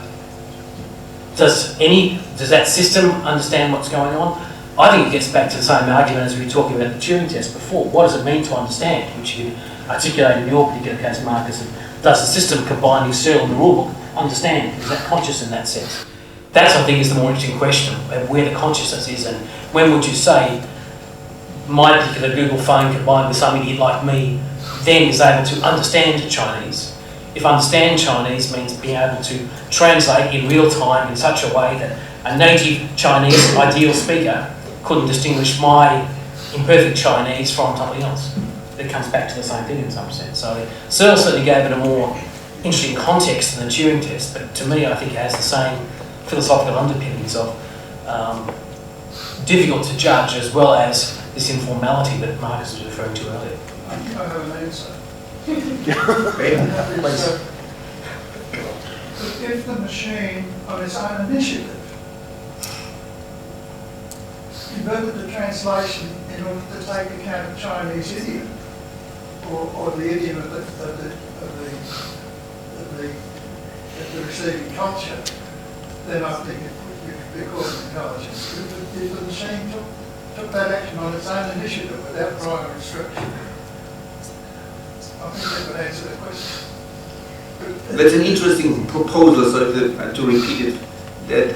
does that system understand what's going on? I think it gets back to the same argument as we were talking about the Turing test before. What does it mean to understand? Which you articulate in your particular case, Marcus. And does the system combining Searle and the rulebook understand? Is that conscious in that sense? That, I think, is the more interesting question, where the consciousness is, and when would you say my particular Google phone combined with some idiot like me then is able to understand Chinese? If understand Chinese means being able to translate in real time in such a way that a native Chinese ideal speaker couldn't distinguish my imperfect Chinese from something else. It comes back to the same thing in some sense. So Searle certainly gave it a more interesting context than the Turing test, but to me I think it has the same philosophical underpinnings of difficult to judge, as well as this informality that Marcus was referring to earlier. I think I have an answer. If the machine, on its own initiative, inverted the translation in order to take account of Chinese idiom, or the idiom of the receiving culture, then I think it would be called intelligence. If the machine took that action on its own initiative without prior instruction, I think that would answer the question. that's an interesting proposal. So to repeat it, that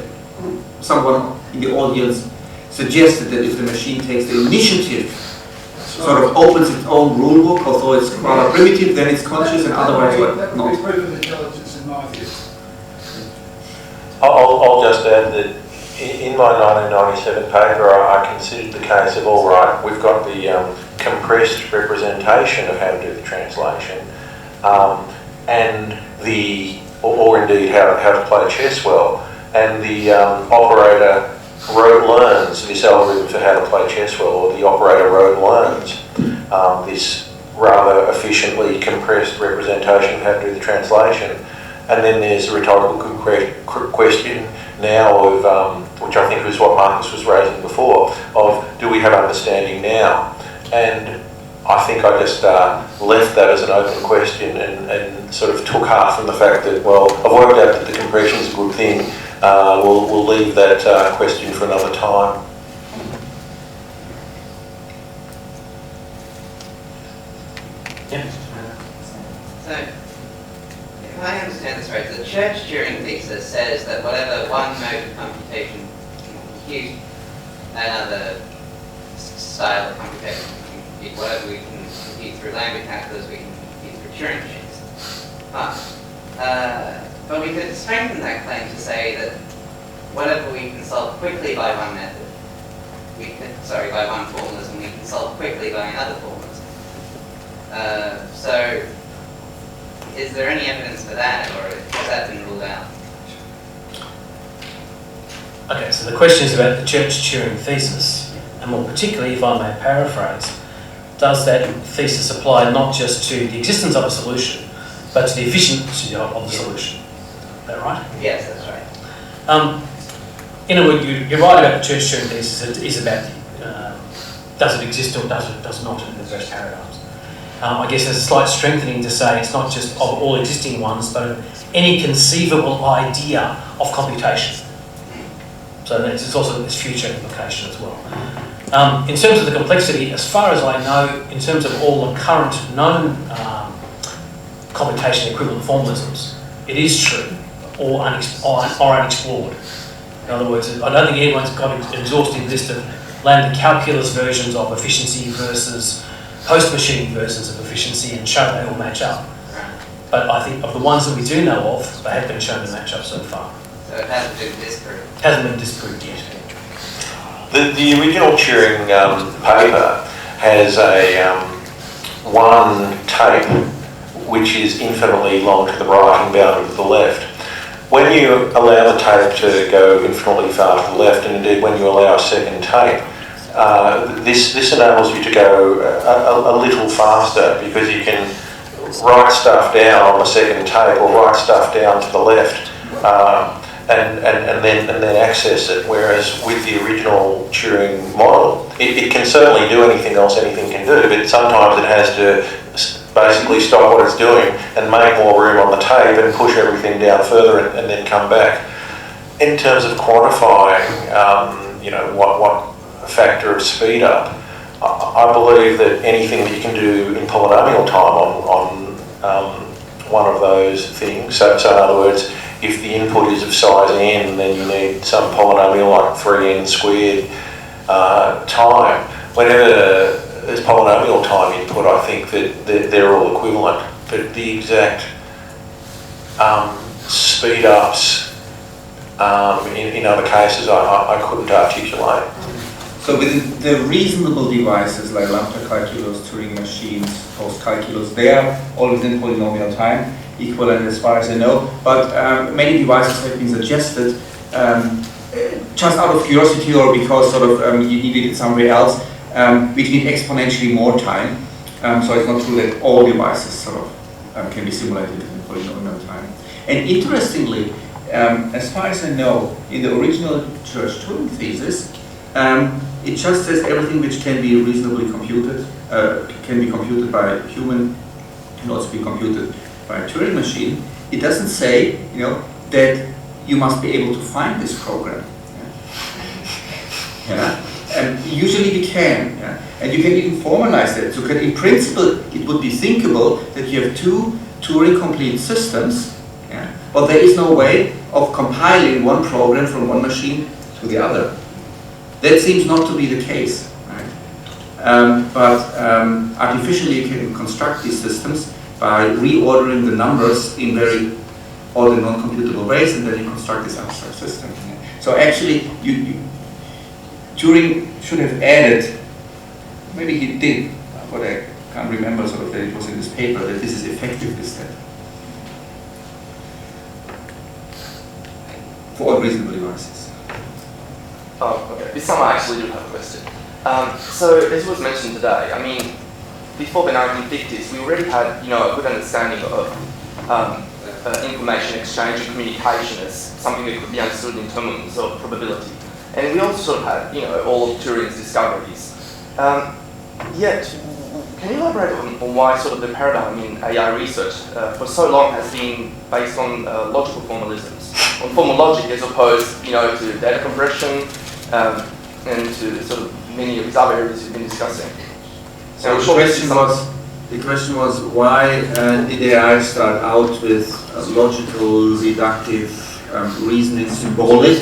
someone in the audience suggested that if the machine takes the initiative, sort of opens its own rule book, although it's rather primitive, then it's conscious, and otherwise that not. would be proof of intelligence in my view. I'll just add that in my 1997 paper, I considered the case of, all right, we've got the compressed representation of how to do the translation, and or indeed how to play chess well, and the operator learns this algorithm for how to play chess well, or the operator learns this rather efficiently compressed representation of how to do the translation. And then there's a rhetorical question now of, which I think was what Marcus was raising before, of do we have understanding now? And I think I just left that as an open question and sort of took heart from the fact that, well, I've worked out that the compression is a good thing. We'll leave that question for another time. Yeah. So, if I understand this right, the Church-Turing thesis says that whatever one mode of computation can compute, another style of computation can compute. Whatever we can compute through language calculus, we can compute through Turing machines. But we could strengthen that claim to say that whatever we can solve quickly by one method, by one formalism, we can solve quickly by another formalism. So, is there any evidence for that, or has that been ruled out? Okay, so the question is about the Church-Turing thesis, and more particularly, if I may paraphrase, does that thesis apply not just to the existence of a solution, but to the efficiency of the solution? Is that right? Yes, that's right. In a word, you're right about the Church-Turing thesis. It is about does it exist or does not in the various paradigms. I guess there's a slight strengthening to say it's not just of all existing ones, but of any conceivable idea of computation. So there's also this future implication as well. In terms of the complexity, as far as I know, in terms of all the current known computation equivalent formalisms, it is true or unexplored. In other words, I don't think anyone's got an exhaustive list of lambda calculus versions of efficiency versus post-machine versions of efficiency and show they all match up. But I think of the ones that we do know of, they have been shown to match up so far. So it hasn't been disproved? Hasn't been disproved yet. The original Turing paper has a one tape which is infinitely long to the right and bounded to the left. When you allow the tape to go infinitely far to the left, and indeed when you allow a second tape, this enables you to go a little faster, because you can write stuff down on the second tape or write stuff down to the left and then access it. Whereas with the original Turing model, it can certainly do anything else anything can do, but sometimes it has to basically stop what it's doing and make more room on the tape and push everything down further and then come back. In terms of quantifying, what factor of speed up, I believe that anything that you can do in polynomial time on one of those things, so in other words, if the input is of size n, then you need some polynomial like 3n squared time. Whenever there's polynomial time input, I think that they're all equivalent, but the exact speed ups in other cases I couldn't articulate. So within the reasonable devices like lambda calculus, Turing machines, post calculus, they are all within polynomial time equivalent as far as I know, but many devices have been suggested just out of curiosity or because sort of you needed it somewhere else, which need exponentially more time. So it's not true that all devices sort of can be simulated in polynomial time. And interestingly, as far as I know, in the original Church-Turing thesis, it just says everything which can be reasonably computed, can be computed by a human, can also be computed by a Turing machine. It doesn't say, that you must be able to find this program. Yeah? And usually we can, and you can even formalize that. So in principle, it would be thinkable that you have two Turing complete systems, yeah, but there is no way of compiling one program from one machine to the other. That seems not to be the case, right? Artificially you can construct these systems by reordering the numbers in very odd and non-computable ways, and then you construct this abstract system. Yeah. So actually, Turing should have added, maybe he did, but I can't remember sort of that it was in this paper, that this is effective instead. For all reasonable devices. Oh, okay. This time I actually do have a question. So, as was mentioned today, I mean, before the 1950s, we already had, a good understanding of information exchange and communication as something that could be understood in terms of probability. And we also sort of had, all of Turing's discoveries. Yet, can you elaborate on why sort of the paradigm in AI research for so long has been based on logical formalisms, on formal logic as opposed, to data compression and to sort of many of these other areas you've been discussing? So the question was why did AI start out with logical, deductive, reasoning, symbolic,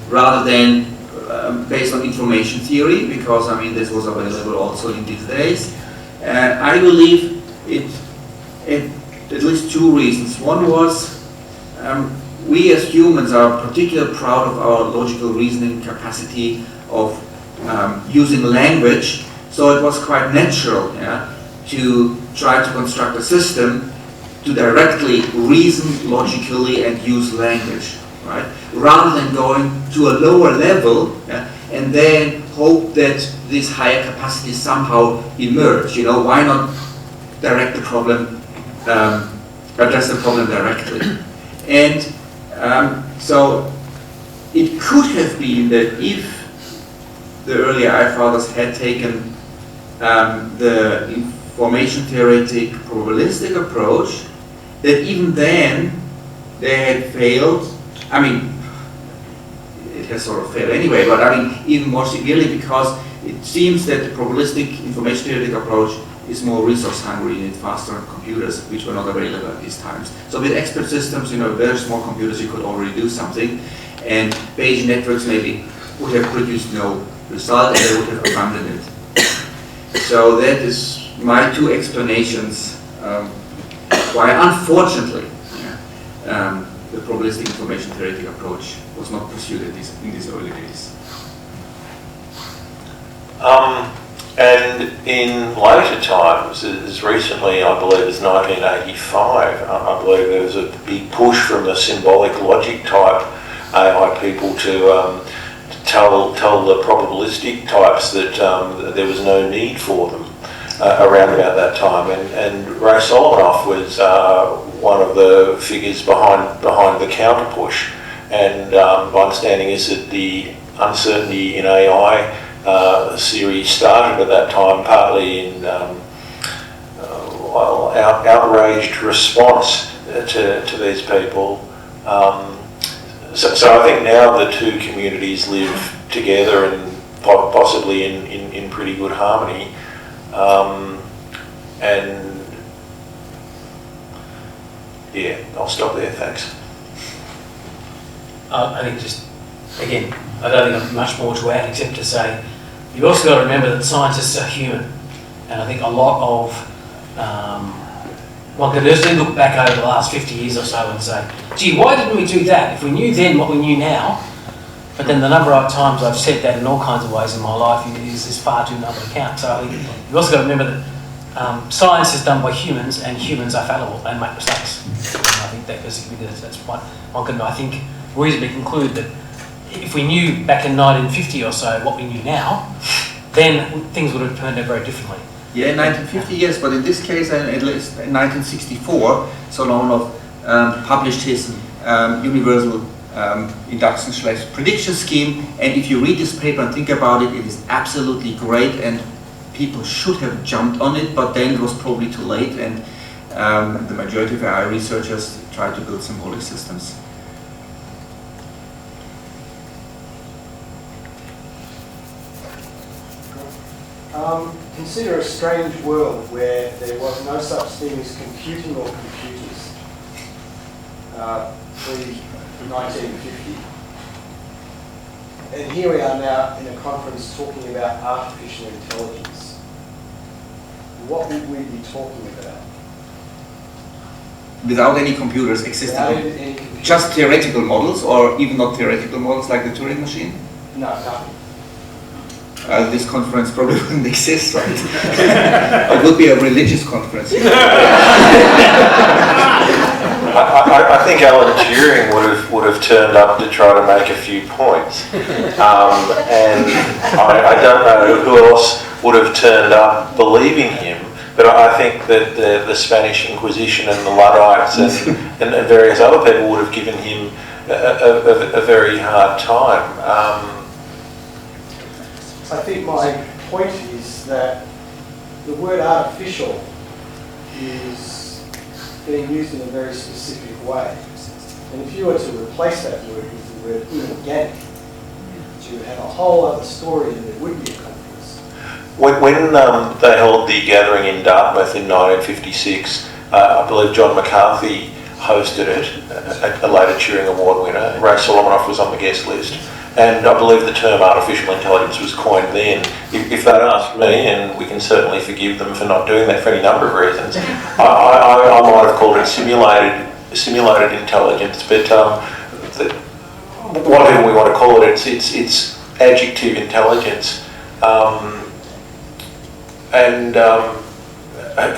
rather than based on information theory, because I mean this was available also in these days. I believe it at least two reasons. One was we as humans are particularly proud of our logical reasoning capacity of using language, so it was quite natural, yeah, to try to construct a system to directly reason logically and use language, right? Rather than going to a lower level, yeah, and then hope that this higher capacity somehow emerge. Why not direct the problem, address the problem directly? And so it could have been that if the early AI fathers had taken the information theoretic probabilistic approach, that even then they had failed. I mean, it has sort of failed anyway, but I mean even more severely, because it seems that the probabilistic information theoretic approach is more resource hungry and need faster computers, which were not available at these times. So with expert systems, very small computers, you could already do something, and Bayesian networks maybe would have produced no result and they would have abandoned it. So that is my two explanations why, unfortunately, the probabilistic information theoretic approach was not pursued in these early days. And in later times, as recently, I believe, as 1985, I believe there was a big push from the symbolic logic type AI people to tell the probabilistic types that there was no need for them around about that time. And Ray Solomanoff was one of the figures behind the counter push. And my understanding is that the uncertainty in AI series started at that time, partly in outraged response to these people. So I think now the two communities live together and possibly in pretty good harmony. And yeah, I'll stop there, thanks. I think just, again, I don't think I've much more to add except to say, you've also got to remember that scientists are human. And I think a lot of, one can just look back over the last 50 years or so and say, gee, why didn't we do that? If we knew then what we knew now, but then the number of times I've said that in all kinds of ways in my life is far too number to count. So I think you've also got to remember that science is done by humans and humans are fallible and make mistakes. And I think that's one can, I think, reasonably conclude that if we knew back in 1950 or so what we knew now, then things would have turned out very differently. Yeah, in 1950, yes, but in this case, at least in 1964, Solomon published his universal induction/prediction scheme, and if you read this paper and think about it, it is absolutely great, and people should have jumped on it, but then it was probably too late, and the majority of AI researchers tried to build symbolic systems. consider a strange world where there was no such thing as computing or computers pre-1950. And here we are now in a conference talking about artificial intelligence. What would we be talking about? Without any computers existing? Without any computers. Just theoretical models, or even not theoretical models like the Turing machine? No, nothing. This conference probably wouldn't exist, right? It would be a religious conference. I think Alan Turing would have turned up to try to make a few points, and I don't know who else would have turned up believing him. But I think that the Spanish Inquisition and the Luddites and various other people would have given him a very hard time. I think my point is that the word artificial is being used in a very specific way. And if you were to replace that word with the word inorganic, you would have a whole other story and there would be a conference. When they held the gathering in Dartmouth in 1956, I believe John McCarthy hosted it, a later Turing Award winner. Ray Solomanoff was on the guest list. And I believe the term artificial intelligence was coined then. If they'd asked me, and we can certainly forgive them for not doing that for any number of reasons, I might have called it simulated intelligence, but whatever we want to call it, it's adjective intelligence.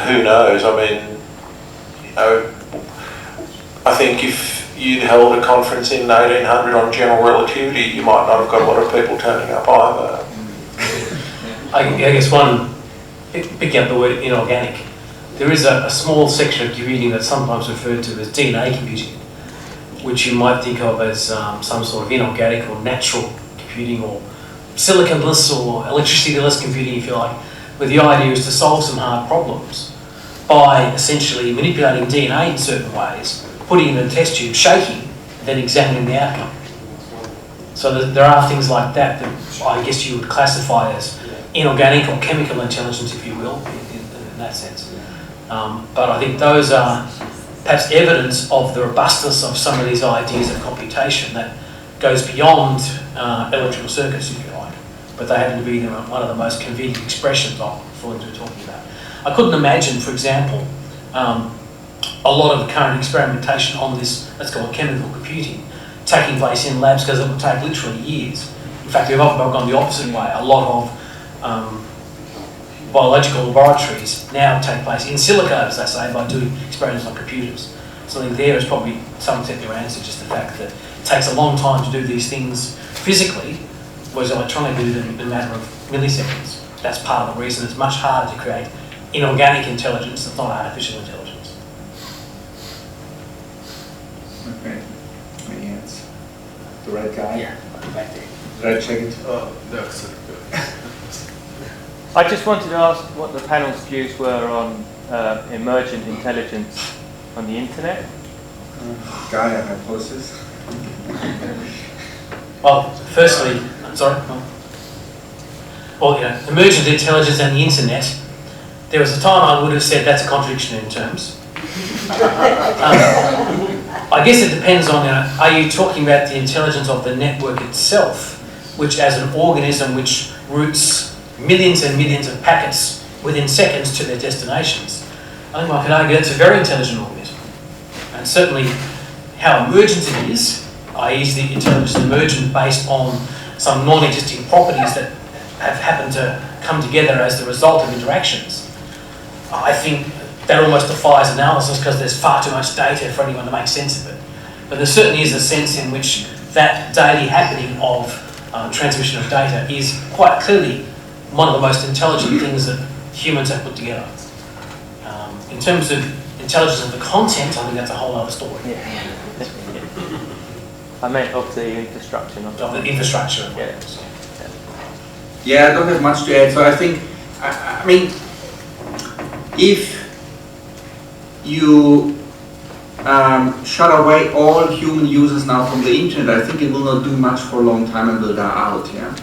Who knows? I mean, you know, I think if you'd held a conference in 1800 on general relativity, you might not have got a lot of people turning up either. I guess picking up the word inorganic, there is a small section of computing that's sometimes referred to as DNA computing, which you might think of as some sort of inorganic or natural computing, or silicon-less or electricity-less computing, if you like, where the idea is to solve some hard problems by essentially manipulating DNA in certain ways, putting it in a test tube, shaking, and then examining the outcome. So there are things like that that I guess you would classify as inorganic or chemical intelligence, if you will, in that sense. But I think those are perhaps evidence of the robustness of some of these ideas of computation that goes beyond electrical circuits, if you like. But they happen to be one of the most convenient expressions of the things we're talking about. I couldn't imagine, for example, a lot of current experimentation on this, let's call it chemical computing, taking place in labs, because it would take literally years. In fact, we've often gone the opposite way. A lot of biological laboratories now take place in silico, as they say, by doing experiments on computers. So I think there is probably some extent your answer, just the fact that it takes a long time to do these things physically, whereas electronically do them in a matter of milliseconds. That's part of the reason it's much harder to create inorganic intelligence that's not artificial intelligence. Okay. Any hands? The red guy? Yeah, back there. Red jacket? Oh, no, sorry. I just wanted to ask what the panel's views were on emergent intelligence on the internet. Gaia hypothesis. Well, firstly, I'm sorry. Well, emergent intelligence and the internet. There was a time I would have said that's a contradiction in terms. I guess it depends on, are you talking about the intelligence of the network itself, which as an organism which routes millions and millions of packets within seconds to their destinations? I think I could argue that's a very intelligent organism. And certainly how emergent it is, i.e. is the intelligence emergent based on some non-existing properties that have happened to come together as the result of interactions, I think that almost defies analysis because there's far too much data for anyone to make sense of it. But there certainly is a sense in which that daily happening of transmission of data is quite clearly one of the most intelligent things that humans have put together. In terms of intelligence of the content, I think that's a whole other story. Yeah. I meant of the infrastructure, not of the infrastructure. Yeah, I don't have much to add. So I think, I mean, if you shut away all human users now from the internet, I think it will not do much for a long time and will die out. Yeah,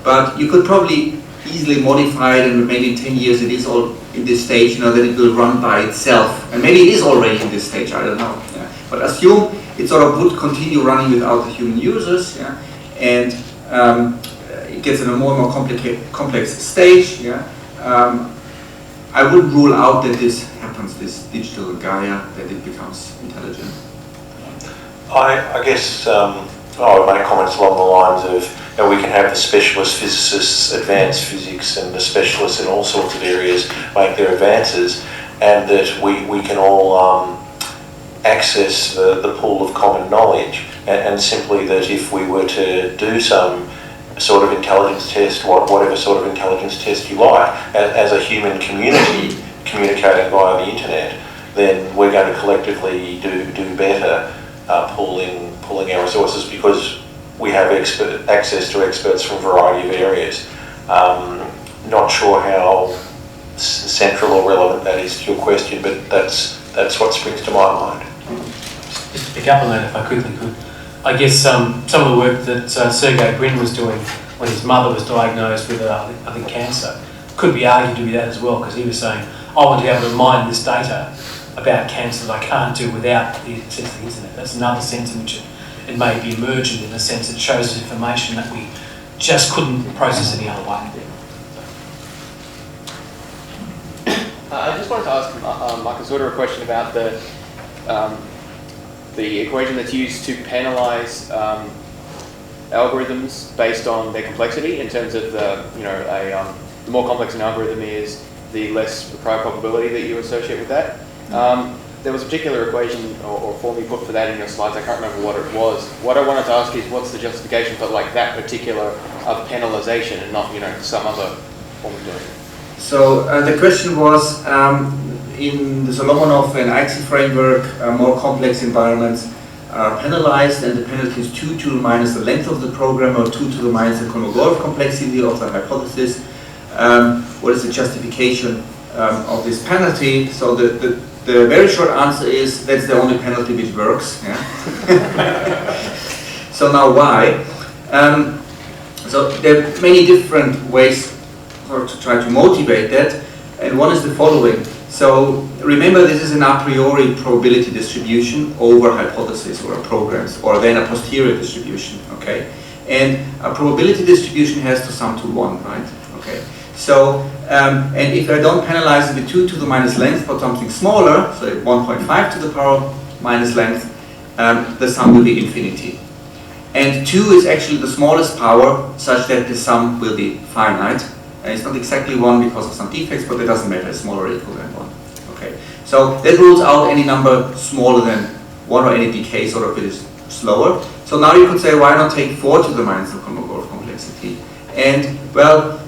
but you could probably easily modified, and maybe in 10 years it is all in this stage, that it will run by itself. And maybe it is already in this stage, I don't know. Yeah. But assume it sort of would continue running without the human users, and it gets in a more and more complex stage. I wouldn't rule out that this happens, this digital Gaia, that it becomes intelligent. I guess I would make comments along the lines of, we can have the specialist physicists advance physics, and the specialists in all sorts of areas make their advances, and that we can all access the pool of common knowledge, and simply that if we were to do some sort of intelligence test, whatever sort of intelligence test you like, as a human community communicating via the internet, then we're going to collectively do better pooling our resources, because we have access to experts from a variety of areas. Not sure how central or relevant that is to your question, but that's what springs to my mind. Just to pick up on that, if I quickly could. I guess some of the work that Sergey Brin was doing when his mother was diagnosed with, I think, cancer, could be argued to be that as well, because he was saying, I want to be able to mine this data about cancer that I can't do without the sense of the internet. That's another sense in which it may be emergent, in a sense it shows us information that we just couldn't process any other way. I just wanted to ask Marcus Order a question about the equation that's used to penalize algorithms based on their complexity, in terms of the more complex an algorithm is, the less prior probability that you associate with that. There was a particular equation or form you put for that in your slides. I can't remember what it was. What I wanted to ask is, what's the justification for that particular penalization, and not some other form of doing it? So the question was, in the Solomonov and IXI framework, more complex environments are penalized, and the penalty is 2 to the minus the length of the program, or 2 to the minus the Kolmogorov complexity of the hypothesis. What is the justification of this penalty? So the very short answer is, that's the only penalty which works. Yeah? So now why? So there are many different ways to try to motivate that, and one is the following. So remember, this is an a priori probability distribution over hypothesis or programs, or then a posterior distribution, okay? And a probability distribution has to sum to 1, right? Okay. So, and if I don't penalize it with 2 to the minus length for something smaller, so 1.5 to the power minus length, the sum will be infinity. And 2 is actually the smallest power, such that the sum will be finite. And it's not exactly 1 because of some defects, but it doesn't matter, it's smaller or equal than 1. Okay. So that rules out any number smaller than 1, or any decay sort of is slower. So now you could say, why not take 4 to the minus the Kolmogorov complexity? And, well,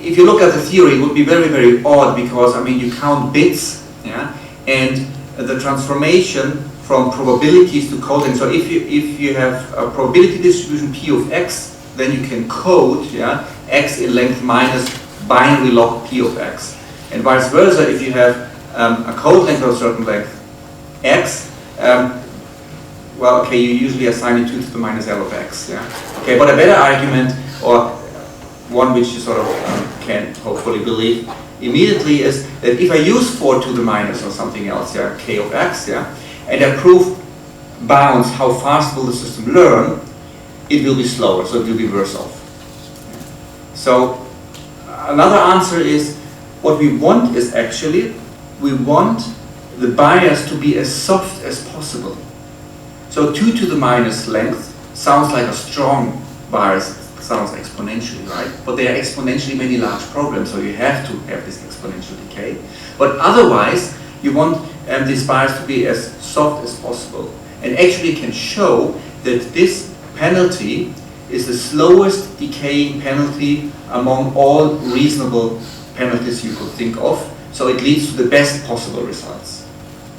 if you look at the theory, it would be very, very odd, because, I mean, you count bits, yeah, and the transformation from probabilities to coding. So if you have a probability distribution P of x, then you can code, yeah, x in length minus binary log P of x. And vice versa, if you have a code length of a certain length, x, well, okay, you usually assign it 2 to the minus L of x, yeah. Okay, but a better argument, or one which you sort of can hopefully believe immediately, is that if I use 4 to the minus or something else, yeah, k of x, yeah, and I prove bounds how fast will the system learn, it will be slower, so it will be worse off. So another answer is, what we want is actually, we want the bias to be as soft as possible. So 2 to the minus length sounds like a strong bias, sounds exponentially, right? But they are exponentially many large programs, so you have to have this exponential decay. But otherwise, you want this bias to be as soft as possible. And actually can show that this penalty is the slowest decaying penalty among all reasonable penalties you could think of. So it leads to the best possible results.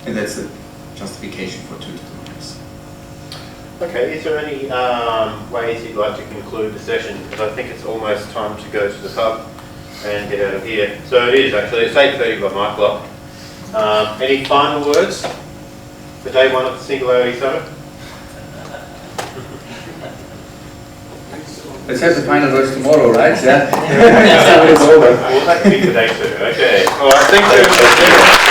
And that's the justification for 2 to the minus. Okay, is there any ways you'd like to conclude the session? Because I think it's almost time to go to the pub and get out of here. So it is actually, it's 8:30 by my clock. Any final words for day 1 of the Singularity Summit? Let's have the final words tomorrow, right? Yeah. Well, that could be today too. Okay. All right. Thank you.